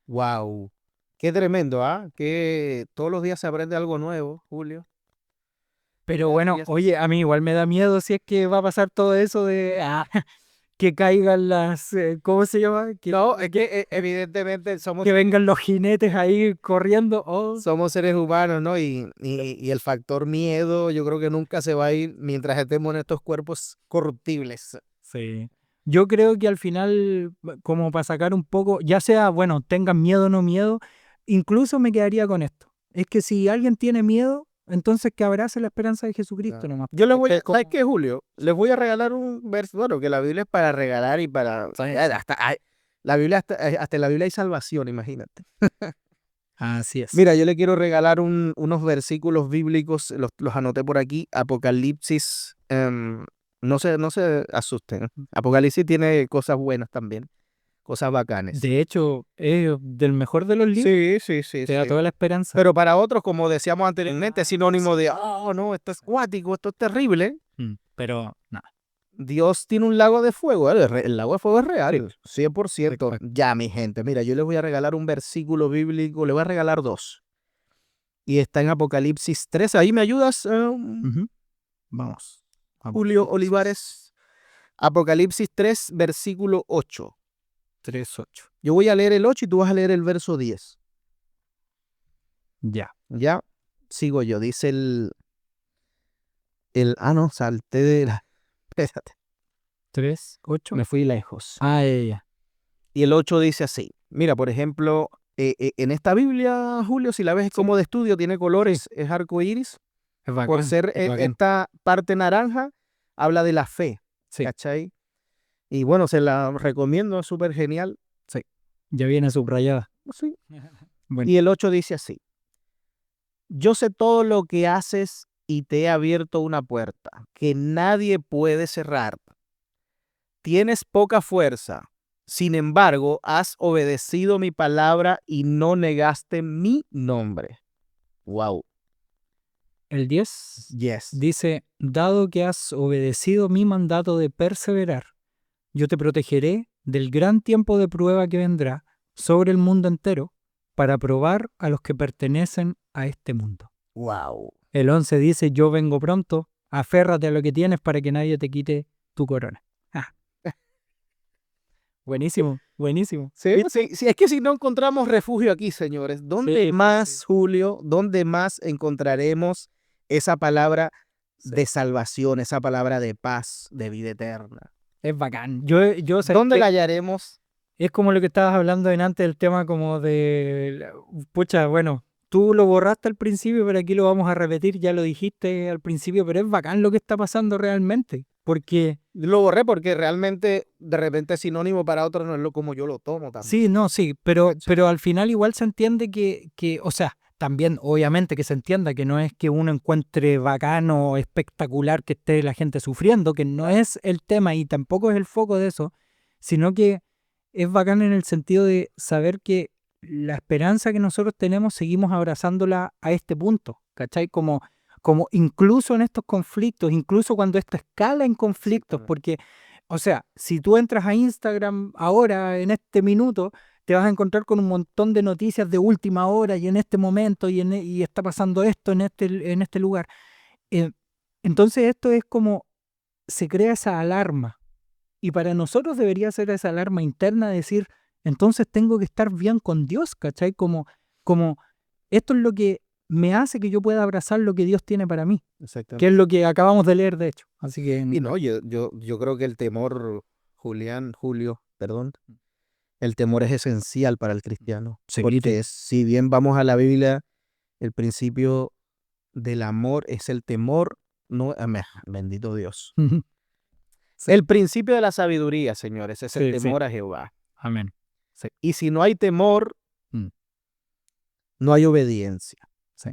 Wow. Qué tremendo, ¿ah? Que todos los días se aprende algo nuevo, Julio. Pero Así bueno, es. oye, a mí igual me da miedo si es que va a pasar todo eso de que caigan las, ¿cómo se llama? No, es que evidentemente Que vengan los jinetes ahí corriendo. Oh, somos seres humanos, ¿no? Y el factor miedo yo creo que nunca se va a ir mientras estemos en estos cuerpos corruptibles. sí. Yo creo que al final, como para sacar un poco, ya sea, bueno, tengan miedo o no miedo, incluso me quedaría con esto. Es que si alguien tiene miedo, entonces que abrace la esperanza de Jesucristo Claro. nomás. Yo les voy a, Es como- ¿sabes qué, Julio? Les voy a regalar un verso, bueno, que la Biblia es para regalar y para... la Biblia, hasta en la Biblia hay salvación, imagínate. Así es. Mira, yo le quiero regalar unos versículos bíblicos, los anoté por aquí, Apocalipsis, no se asusten, Apocalipsis tiene cosas buenas también, cosas bacanes. De hecho, es del mejor de los libros. Sí. Te da toda la esperanza. Pero para otros, como decíamos anteriormente, es sinónimo de, oh, no, esto es cuático, esto es terrible. Pero nada. Dios tiene un lago de fuego, el lago de fuego es real, 100%. Exacto. Ya, mi gente, mira, yo les voy a regalar un versículo bíblico, le voy a regalar dos. Y está en Apocalipsis 13. ¿Ahí me ayudas, Vamos. Julio Olivares? Apocalipsis 3, versículo 8. 3:8. Yo voy a leer el 8 y tú vas a leer el verso 10. Ya. Ya, sigo yo. Dice No, salté de la... Espérate, 3, 8. me fui lejos. Ah, ya. Y el 8 dice así. Mira, por ejemplo, en esta Biblia, Julio, si la ves como de estudio, tiene colores, es arco iris. Es bacán. Por ser es bacán. esta parte naranja, habla de la fe, Sí. ¿cachai? Y bueno, se la recomiendo, es súper genial. Ya viene subrayada. Sí. Bueno. Y el 8 dice así. Yo sé todo lo que haces y te he abierto una puerta que nadie puede cerrar. Tienes poca fuerza. Sin embargo, has obedecido mi palabra y no negaste mi nombre. Wow. El 10 Yes. dice, dado que has obedecido mi mandato de perseverar, yo te protegeré del gran tiempo de prueba que vendrá sobre el mundo entero para probar a los que pertenecen a este mundo. Wow. El 11 dice, yo vengo pronto, aférrate a lo que tienes para que nadie te quite tu corona. Ah. Buenísimo, buenísimo. Sí, es que si no encontramos refugio aquí, señores, ¿dónde más, Julio, dónde más encontraremos esa palabra de salvación, esa palabra de paz, de vida eterna? Es bacán. ¿Dónde la hallaremos? Es como lo que estabas hablando antes del tema como de... Pucha, bueno, tú lo borraste al principio, pero aquí lo vamos a repetir, ya lo dijiste al principio, pero es bacán lo que está pasando realmente, porque... Lo borré porque realmente de repente es sinónimo para otro, no es lo como yo lo tomo también. Sí, no, sí, pero al final igual se entiende que, o sea, también obviamente que se entienda que no es que uno encuentre bacano, espectacular que esté la gente sufriendo, que no es el tema y tampoco es el foco de eso, sino que es bacán en el sentido de saber que la esperanza que nosotros tenemos seguimos abrazándola a este punto, ¿cachai? Como incluso en estos conflictos, incluso cuando esto escala en conflictos, porque, o sea, si tú entras a Instagram ahora, en este minuto, te vas a encontrar con un montón de noticias de última hora y en este momento y está pasando esto en este lugar. Entonces esto es como, se crea esa alarma. Y para nosotros debería ser esa alarma interna de decir, entonces tengo que estar bien con Dios, ¿cachai? Como esto es lo que me hace que yo pueda abrazar lo que Dios tiene para mí, que es lo que acabamos de leer, de hecho. Así que... Y no, yo creo que el temor, Julio, perdón, el temor es esencial para el cristiano. Sí, porque si bien vamos a la Biblia, el principio del amor es el temor, no, bendito Dios. Sí. El principio de la sabiduría, señores, es el Sí, temor a Jehová. Amén. Sí. Y si no hay temor, no hay obediencia. Sí.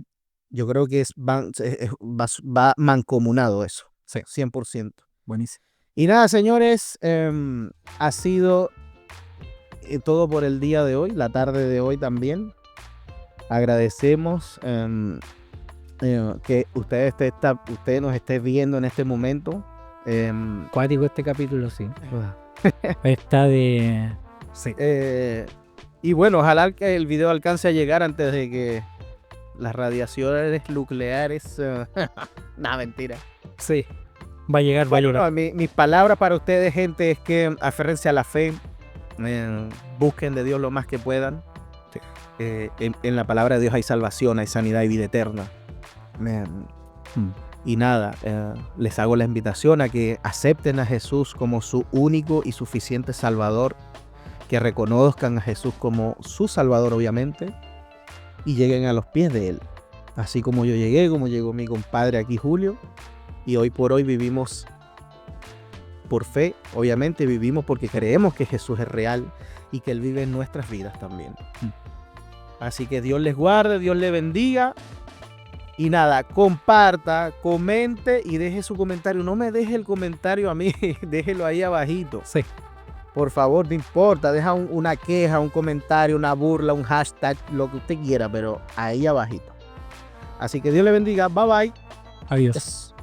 Yo creo que va mancomunado eso. Sí. 100%. Buenísimo. Y nada, señores, ha sido todo por el día de hoy, la tarde de hoy también. Agradecemos que usted nos esté viendo en este momento. Cuático este capítulo, sí. Está de... Sí. Y bueno, ojalá que el video alcance a llegar antes de que las radiaciones nucleares... Nah, mentira. Sí, va a llegar, bueno, va a mis palabras para ustedes, gente, es que aférrense a la fe, busquen de Dios lo más que puedan. Sí. En la palabra de Dios hay salvación, hay sanidad y vida eterna. Y nada, les hago la invitación a que acepten a Jesús como su único y suficiente Salvador, que reconozcan a Jesús como su Salvador, obviamente, y lleguen a los pies de Él. Así como yo llegué, como llegó mi compadre aquí, Julio, y hoy por hoy vivimos por fe, obviamente vivimos porque creemos que Jesús es real y que Él vive en nuestras vidas también. Así que Dios les guarde, Dios les bendiga. Y nada, comparta, comente y deje su comentario. No me deje el comentario a mí, déjelo ahí abajito. Sí. Por favor, no importa, deja una queja, un comentario, una burla, un hashtag, lo que usted quiera, pero ahí abajito. Así que Dios le bendiga, bye bye. Adiós.